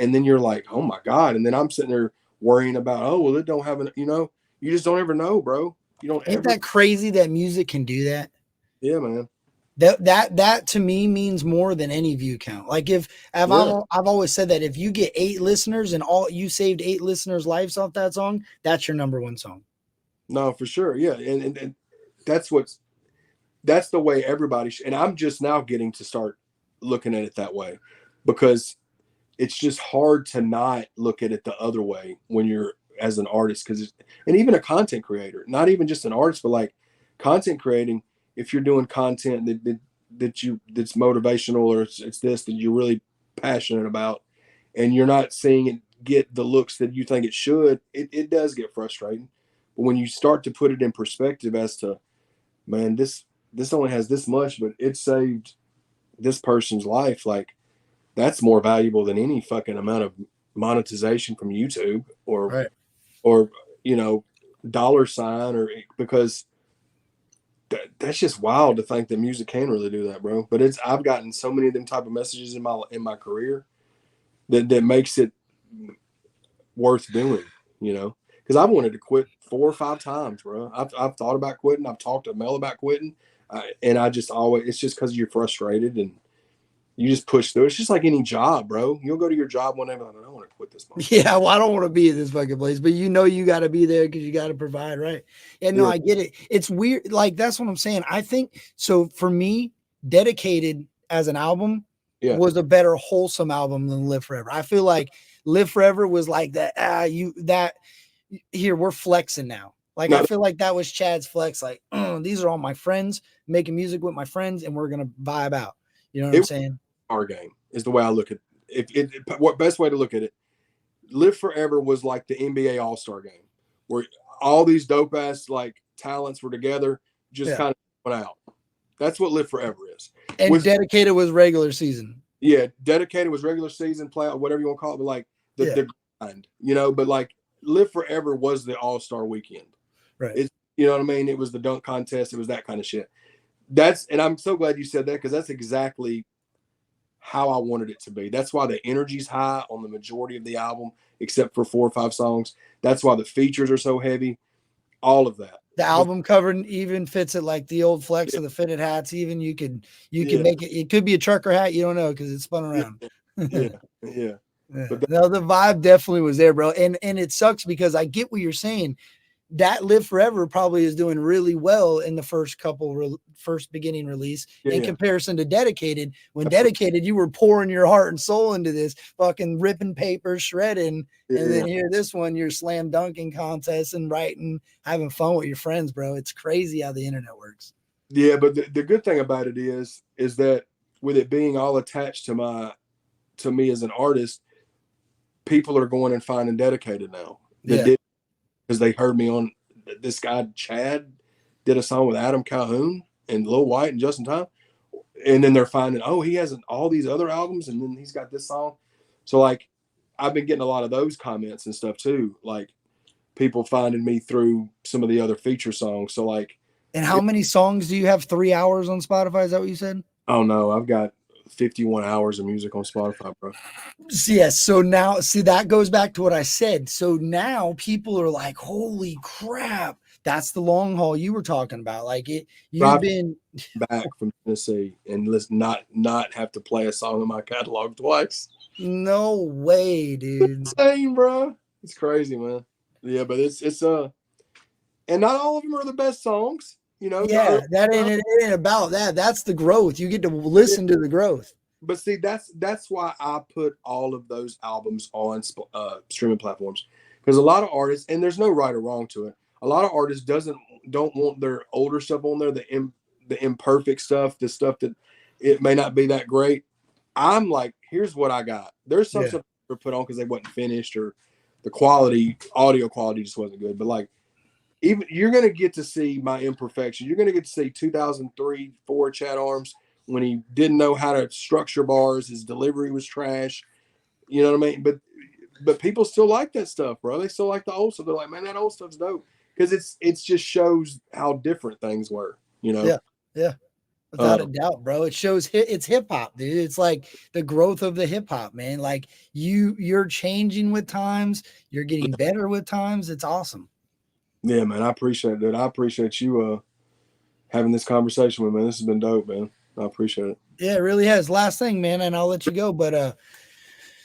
And then you're like, oh my God. And then I'm sitting there worrying about, oh, well, it don't have you just don't ever know, bro. You don't Ain't that crazy that music can do that? Yeah, man. That to me means more than any view count. Like I've always said that if you get 8 listeners and you saved 8 listeners' lives off that song, that's your number 1 song. No, for sure. Yeah. And that's the way everybody and I'm just now getting to start looking at it that way, because it's just hard to not look at it the other way when you're as an artist, and even a content creator, not even just an artist, but like content creating. If you're doing content that's motivational, or it's this that you're really passionate about, and you're not seeing it get the looks that you think it should, it does get frustrating. But when you start to put it in perspective as to, man, this only has this much, but it saved this person's life, like that's more valuable than any fucking amount of monetization from YouTube or right. or dollar sign, or because that's just wild to think that music can really do that, bro. But I've gotten so many of them type of messages in my career that makes it worth doing, because I've wanted to quit 4 or 5 times, bro. I've thought about quitting. I've talked to Mel about quitting, and I just always, it's just because you're frustrated and you just push through. It's just like any job, bro. You'll go to your job one day, but I don't want to quit this month. Yeah, well, I don't want to be in this fucking place, but you got to be there because you got to provide, right? Yeah, no, I get it. It's weird. Like, that's what I'm saying. I think, so for me, Dedicated as an album was a better wholesome album than Live Forever. I feel like Live Forever was like that, here, we're flexing now. Like, I feel like that was Chad's flex. Like, these are all my friends making music with my friends, and we're going to vibe out. You know what I'm saying? Our game is the way I look at it. What best way to look at it? Live Forever was like the NBA All-Star game, where all these dope ass like talents were together, just kind of went out. That's what Live Forever is. And Dedicated was regular season. Yeah, Dedicated was regular season, playoff, whatever you want to call it, but like the grind, but like Live Forever was the All-Star weekend. Right. It's, you know what I mean? It was the dunk contest. It was that kind of shit. And I'm so glad you said that, because that's exactly how I wanted it to be. That's why the energy's high on the majority of the album, except for 4 or 5 songs. That's why the features are so heavy. All of that. The album cover even fits it, like the old flex of the fitted hats. Even you can make it. It could be a trucker hat. You don't know because it's spun around. Yeah. Yeah. But No, the vibe definitely was there, bro. And it sucks because I get what you're saying. That Live Forever probably is doing really well in the first beginning release in comparison to Dedicated. When Dedicated, you were pouring your heart and soul into this, fucking ripping paper, shredding, and then here this one, you're slam dunking contests and writing, having fun with your friends, bro. It's crazy how the internet works. Yeah, but the good thing about it is that with it being all attached to me as an artist, people are going and finding Dedicated now. Because they heard me on this guy Chad did a song with Adam Calhoun and Lil White and Justin Time, and then they're finding, oh, he has all these other albums, and then he's got this song. So like, I've been getting a lot of those comments and stuff too, like people finding me through some of the other feature songs. So like, and how many songs do you have? 3 hours on Spotify? Is that what you said? Oh no, I've got 51 hours of music on Spotify, bro. Yes. So now, see, that goes back to what I said. So now people are like, holy crap. That's the long haul you were talking about. Like you've been back from Tennessee and let's not have to play a song in my catalog twice. No way, dude. It's insane, bro. It's crazy, man. Yeah, but it's and not all of them are the best songs, you know. Yeah, it ain't about that. That's the growth. You get to listen to the growth. But see, that's why I put all of those albums on streaming platforms, because a lot of artists, and there's no right or wrong to it, a lot of artists don't want their older stuff on there, the imperfect stuff, the stuff that it may not be that great. I'm like, here's what I got. There's some stuff they put on because they wasn't finished or the audio quality just wasn't good. But like, even you're gonna get to see my imperfection. You're gonna get to see 2003-4 Chat Arms when he didn't know how to structure bars. His delivery was trash. You know what I mean? But people still like that stuff, bro. They still like the old stuff. They're like, man, that old stuff's dope. Because it's just shows how different things were, you know? Yeah. Without a doubt, bro. It shows it's hip hop, dude. It's like the growth of the hip hop, man. Like you're changing with times, you're getting better with times. It's awesome. Yeah, man. I appreciate that. I appreciate you having this conversation with me. This has been dope, man. I appreciate it. Yeah, it really has. Last thing, man, and I'll let you go. But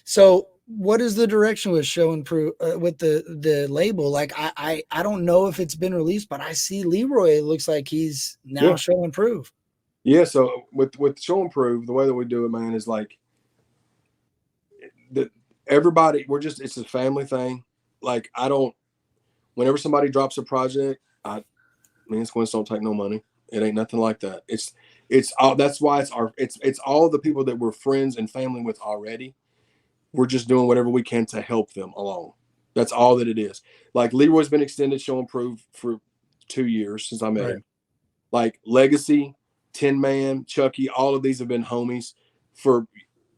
so what is the direction with Show and Prove with the label? Like I don't know if it's been released, but I see Leroy. It looks like he's now Show and Prove. Yeah. So with Show and Prove, the way that we do it, man, is like everybody. It's a family thing. Like whenever somebody drops a project, me and Squints don't take no money. It ain't nothing like that. It's all. That's why it's all the people that we're friends and family with already. We're just doing whatever we can to help them along. That's all that it is. Like Leroy's been extended Show and Prove for 2 years since I met him. Like Legacy, Tin Man, Chucky, all of these have been homies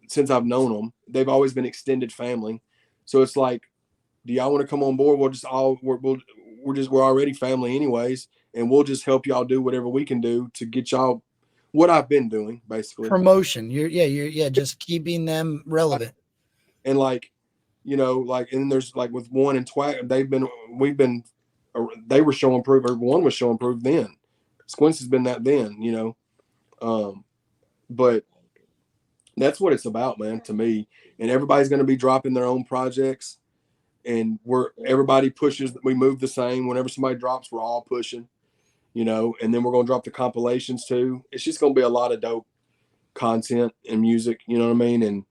since I've known them. They've always been extended family. So it's like, do y'all want to come on board? We're already family anyways, and we'll just help y'all do whatever we can do to get y'all what I've been doing, basically. Promotion. You're just keeping them relevant. And like, you know, like, and there's like with One and Twat, they were Show and Prove, or One was Show and Prove then. Squints has been that then, you know. But that's what it's about, man, to me. And everybody's going to be dropping their own projects, and everybody pushes. We move the same. Whenever somebody drops, we're all pushing, you know. And then we're going to drop the compilations too. It's just going to be a lot of dope content and music, you know what I mean? And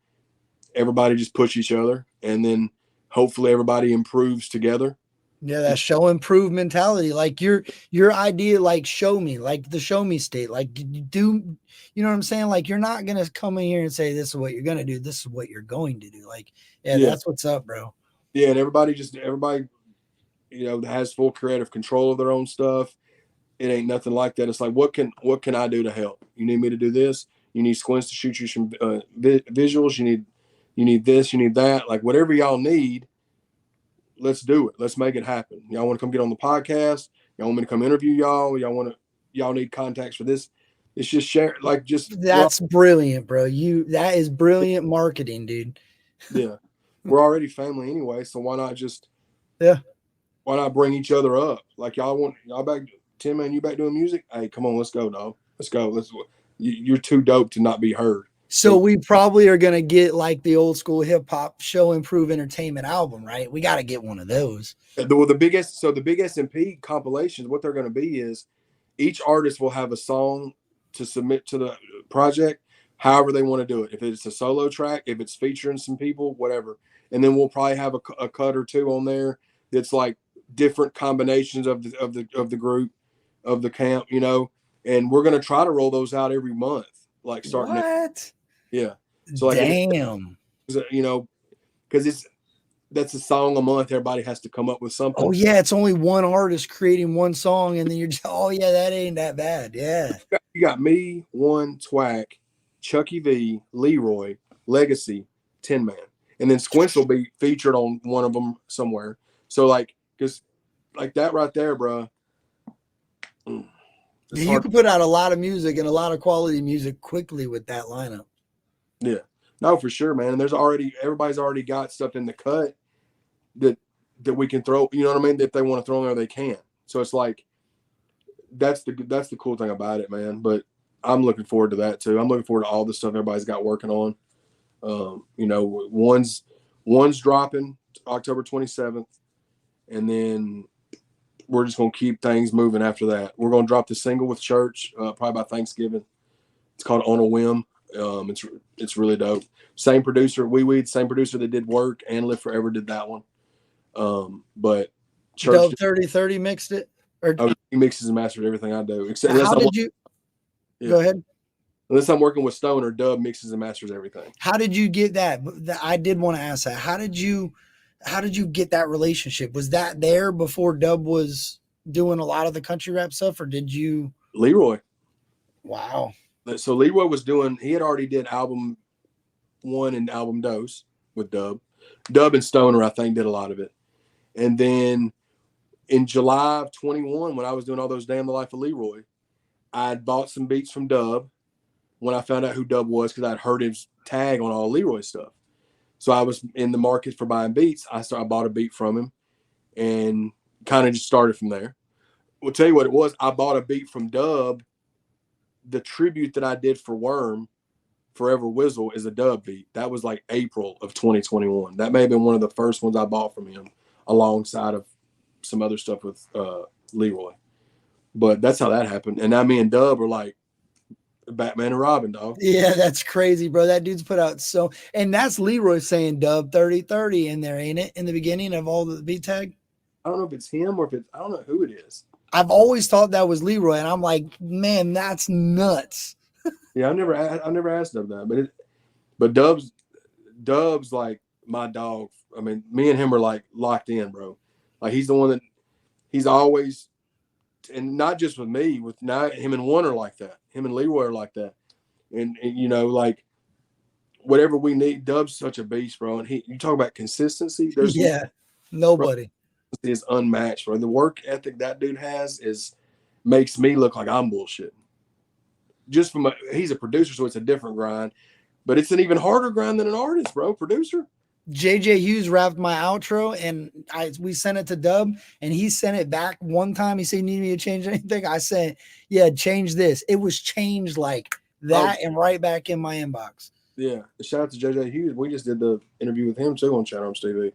everybody just push each other, and then hopefully everybody improves together. Yeah, that show and prove mentality. Like your idea, like show me, like the show me state. Like do you know what I'm saying? Like you're not gonna come in here and say this is what you're gonna do. This is what you're going to do. Like, yeah. That's what's up, bro. Yeah, and everybody, you know, has full creative control of their own stuff. It ain't nothing like that. It's like, what can I do to help? You need me to do this. You need Squints to shoot you some visuals. You need this, you need that. Like whatever y'all need, let's do it. Let's make it happen. Y'all want to come get on the podcast? Y'all want me to come interview y'all? Y'all need contacts for this? It's just share, like that's brilliant, bro. That is brilliant marketing, dude. Yeah. We're already family anyway, so why not why not bring each other up? Like y'all back, Tim, man, you back doing music? Hey, come on, let's go, dog. Let's go. You're too dope to not be heard. So we probably are going to get like the old school hip hop Show Improve Entertainment album, right? We got to get one of those. The big S&P compilations, what they're going to be is each artist will have a song to submit to the project, however they want to do it. If it's a solo track, if it's featuring some people, whatever. And then we'll probably have a cut or two on there that's like different combinations of the group, of the camp, you know. And we're going to try to roll those out every month, like starting. Yeah. So like, damn, you know, because that's a song a month. Everybody has to come up with something. Oh yeah, it's only one artist creating one song, and then you're just, oh yeah, that ain't that bad. Yeah. You got me, One, Twack, Chucky V, Leroy, Legacy, Tin Man, and then Squints will be featured on one of them somewhere. So like, because like that right there, bro. You can put out a lot of music and a lot of quality music quickly with that lineup. Yeah, no, for sure, man. And everybody's already got stuff in the cut that we can throw. You know what I mean? If they want to throw in there, they can. So it's like that's the cool thing about it, man. But I'm looking forward to that too. I'm looking forward to all the stuff everybody's got working on. You know, one's dropping October 27th, and then we're just gonna keep things moving after that. We're gonna drop the single with Church probably by Thanksgiving. It's called On a Whim. It's really dope. Same producer, same producer that did Work and Live Forever did that one. But Church 3030 mixed it, or he mixes and masters everything I do. Except how did you? Yeah. Go ahead. Unless I'm working with Stoner, Dub mixes and masters everything. How did you get that? I did want to ask that. How did you get that relationship? Was that there before Dub was doing a lot of the country rap stuff, or did you? Leroy. Wow. So Leroy was he had already did album 1 and album Dose with Dub. Dub and Stoner, I think, did a lot of it. And then in July of 21, when I was doing all those Damn the Life of Leroy, I had bought some beats from Dub when I found out who Dub was, because I'd heard his tag on all Leroy stuff. So I was in the market for buying beats. I bought a beat from him and kind of just started from there. We'll tell you what it was. I bought a beat from Dub. The tribute that I did for Worm, Forever Whistle, is a Dub beat. That was like April of 2021. That may have been one of the first ones I bought from him, alongside of some other stuff with Leroy. But that's how that happened. And now me and Dub are like Batman and Robin, dog. Yeah, that's crazy, bro. That dude's put out and that's Leroy saying Dub 3030 in there, ain't it? In the beginning of all the beat tag. I don't know if it's him or I don't know who it is. I've always thought that was Leroy, and I'm like, man, that's nuts. Yeah, I never asked Dub that, but Dub's like my dog. I mean, me and him are like locked in, bro. Like he's the one that he's always, and not just with me, with now him and One are like that. Him and Leroy are like that, and you know, like whatever we need. Dub's such a beast, bro. And you talk about consistency. There's nobody. Is unmatched, bro. The work ethic that dude has makes me look like I'm bullshitting. Just he's a producer, so it's a different grind, but it's an even harder grind than an artist, bro. Producer. JJ Hughes rapped my outro, and we sent it to Dub, and he sent it back one time. He said, "You need me to change anything?" I said, "Yeah, change this." It was changed like that, and right back in my inbox. Yeah, shout out to JJ Hughes. We just did the interview with him too on Chatty TV.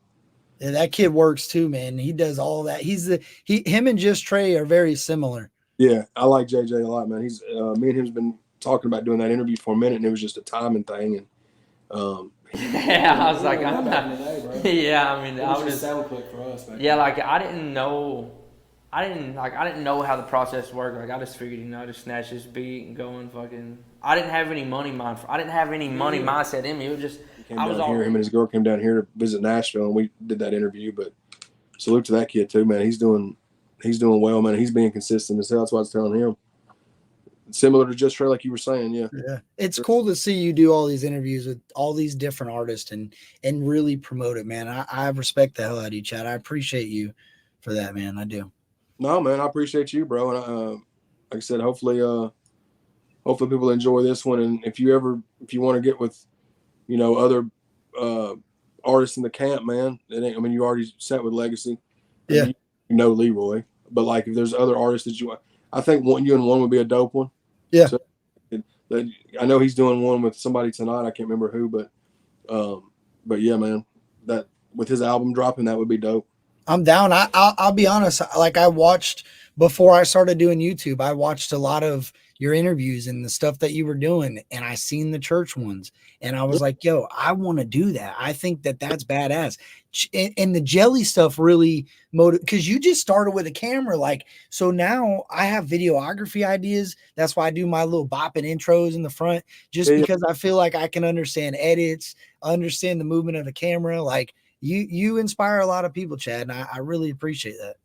Yeah, that kid works too, man. He does all that. Him and Just Trey are very similar. Yeah, I like JJ a lot, man. He's me and him's been talking about doing that interview for a minute, and it was just a timing thing. And yeah, I was like, I'm not. Yeah, I mean, I was just sound click for us. Yeah, like I didn't know how the process worked. Like I just figured, I just snatch this beat and go and fucking. I didn't have any money mindset in me. It was just him and his girl came down here to visit Nashville, and we did that interview. But salute to that kid too, man. He's doing well, man. He's being consistent as hell. That's what I was telling him. Similar to Just Trey, like you were saying, yeah. It's cool to see you do all these interviews with all these different artists and really promote it, man. I respect the hell out of you, Chad. I appreciate you for that, man. I do. No, man, I appreciate you, bro. And like I said, hopefully people enjoy this one. And if you want to get with, other artists in the camp, man, you already sat with Legacy. Yeah. Leroy. But like if there's other artists that I think you and One would be a dope one. Yeah. So But I know he's doing one with somebody tonight. I can't remember who, but yeah, man, that with his album dropping, that would be dope. I'm down. I'll be honest. Like I watched before I started doing YouTube, I watched a lot of your interviews and the stuff that you were doing, and I seen the church ones, and I was like, yo, I want to do that. I think that that's badass. And the jelly stuff really because you just started with a camera. Like, so now I have videography ideas. That's why I do my little bopping intros in the front, just because I feel like I can understand edits, understand the movement of the camera. Like you inspire a lot of people, Chad, and I really appreciate that.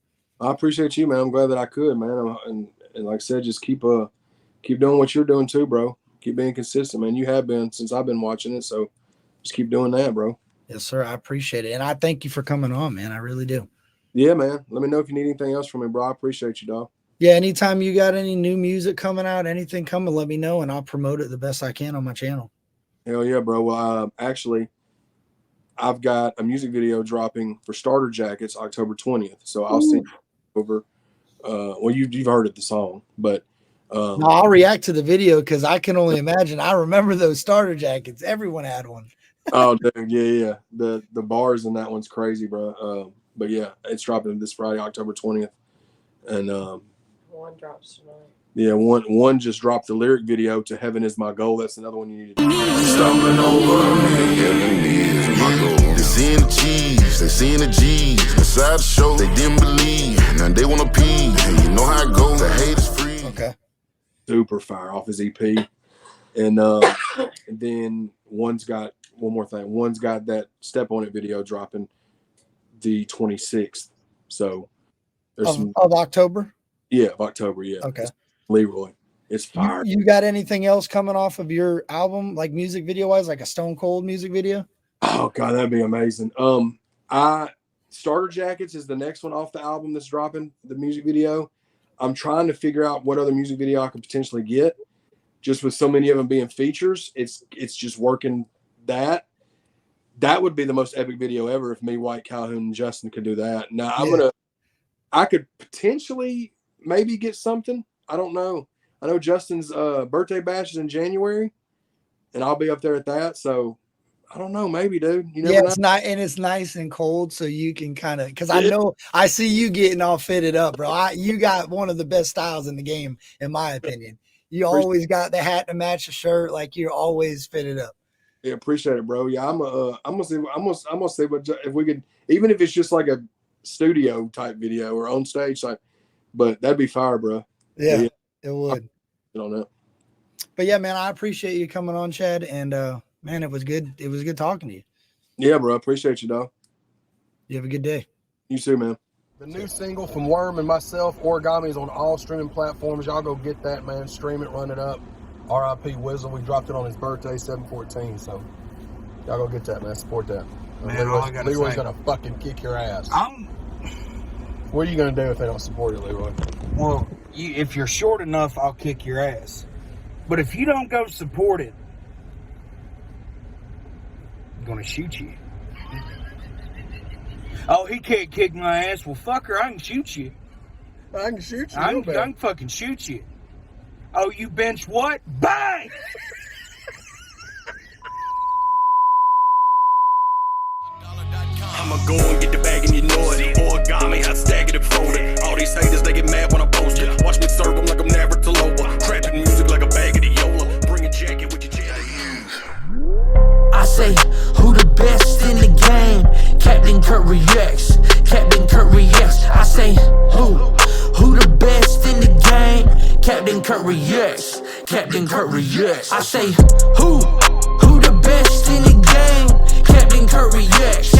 I appreciate you, man. I'm glad that I could, man. And like I said, just keep doing what you're doing too, bro. Keep being consistent, man. You have been since I've been watching it, so just keep doing that, bro. Yes, sir. I appreciate it. And I thank you for coming on, man. I really do. Yeah, man. Let me know if you need anything else from me, bro. I appreciate you, dog. Yeah, anytime you got any new music coming out, anything coming, let me know, and I'll promote it the best I can on my channel. Hell yeah, bro. Well, actually, I've got a music video dropping for Starter Jackets October 20th. So I'll send you over. Well, you've heard of the song, but no, I'll react to the video because I can only imagine. I remember those Starter Jackets. Everyone had one. Oh, dude, yeah. The bars in that one's crazy, bro. But yeah, it's dropping this Friday, October 20th, and one drops tonight. Yeah, one just dropped the lyric video to "Heaven Is My Goal." That's another one you need to do. Stumbling over me, heaven is my goal. They seeing the cheese, they seeing the G's. Inside the show, they didn't believe. Now they want to pee, and you know how it goes. The hate is free. Okay. Super fire off his EP, and then one's got one more thing. One's got that Step On It video dropping the 26th. So there's of October. Yeah, of October. Yeah. Okay. Leroy, it's fire. You got anything else coming off of your album, like music video wise, like a Stone Cold music video? Oh God, that'd be amazing. Starter Jackets is the next one off the album that's dropping, the music video. I'm trying to figure out what other music video I could potentially get. Just with so many of them being features, it's just working that. That would be the most epic video ever if me, White Calhoun, and Justin could do that. Now I could potentially maybe get something. I don't know. I know Justin's birthday bash is in January, and I'll be up there at that. So I don't know, maybe, dude. You never know. It's not, and it's nice and cold, so you can kind of, because I know I see you getting all fitted up, bro. You got one of the best styles in the game, in my opinion. You always got the hat to match the shirt, like you're always fitted up. Yeah, appreciate it, bro. Yeah, I'm gonna see what if we could, even if it's just like a studio type video or on stage type, but that'd be fire, bro. Yeah, it would. I don't know. But yeah, man, I appreciate you coming on, Chad, and man, it was good. It was good talking to you. Yeah, bro. Appreciate you, dog. You have a good day. You too, man. The new single from Worm and myself, Origami, is on all streaming platforms. Y'all go get that, man. Stream it, run it up. R.I.P. Wizzle. We dropped it on his birthday, 7/14. So y'all go get that, man. Support that. Man, Leroy's gonna fucking kick your ass. What are you gonna do if they don't support it, Leroy? Well, if you're short enough, I'll kick your ass. But if you don't go support it, I'm gonna shoot you. Oh, he can't kick my ass. Well, fucker, I can shoot you. I can shoot you. I can fucking shoot you. Oh, you bench what? Bang! I'ma go and get the bag and you know it. Origami, I stack it and fold it. All these haters, they get mad when I post it. Watch me serve them like I'm never to lower. Trapping music like a bag of the Yola. Bring a jacket with your jacket. I say, who the best in the game? Captain Kurt reacts. Captain Kurt reacts. I say, who the best in the game? Captain Kurt reacts. Captain Kurt reacts. I say, who the best in the game? Captain Kurt reacts.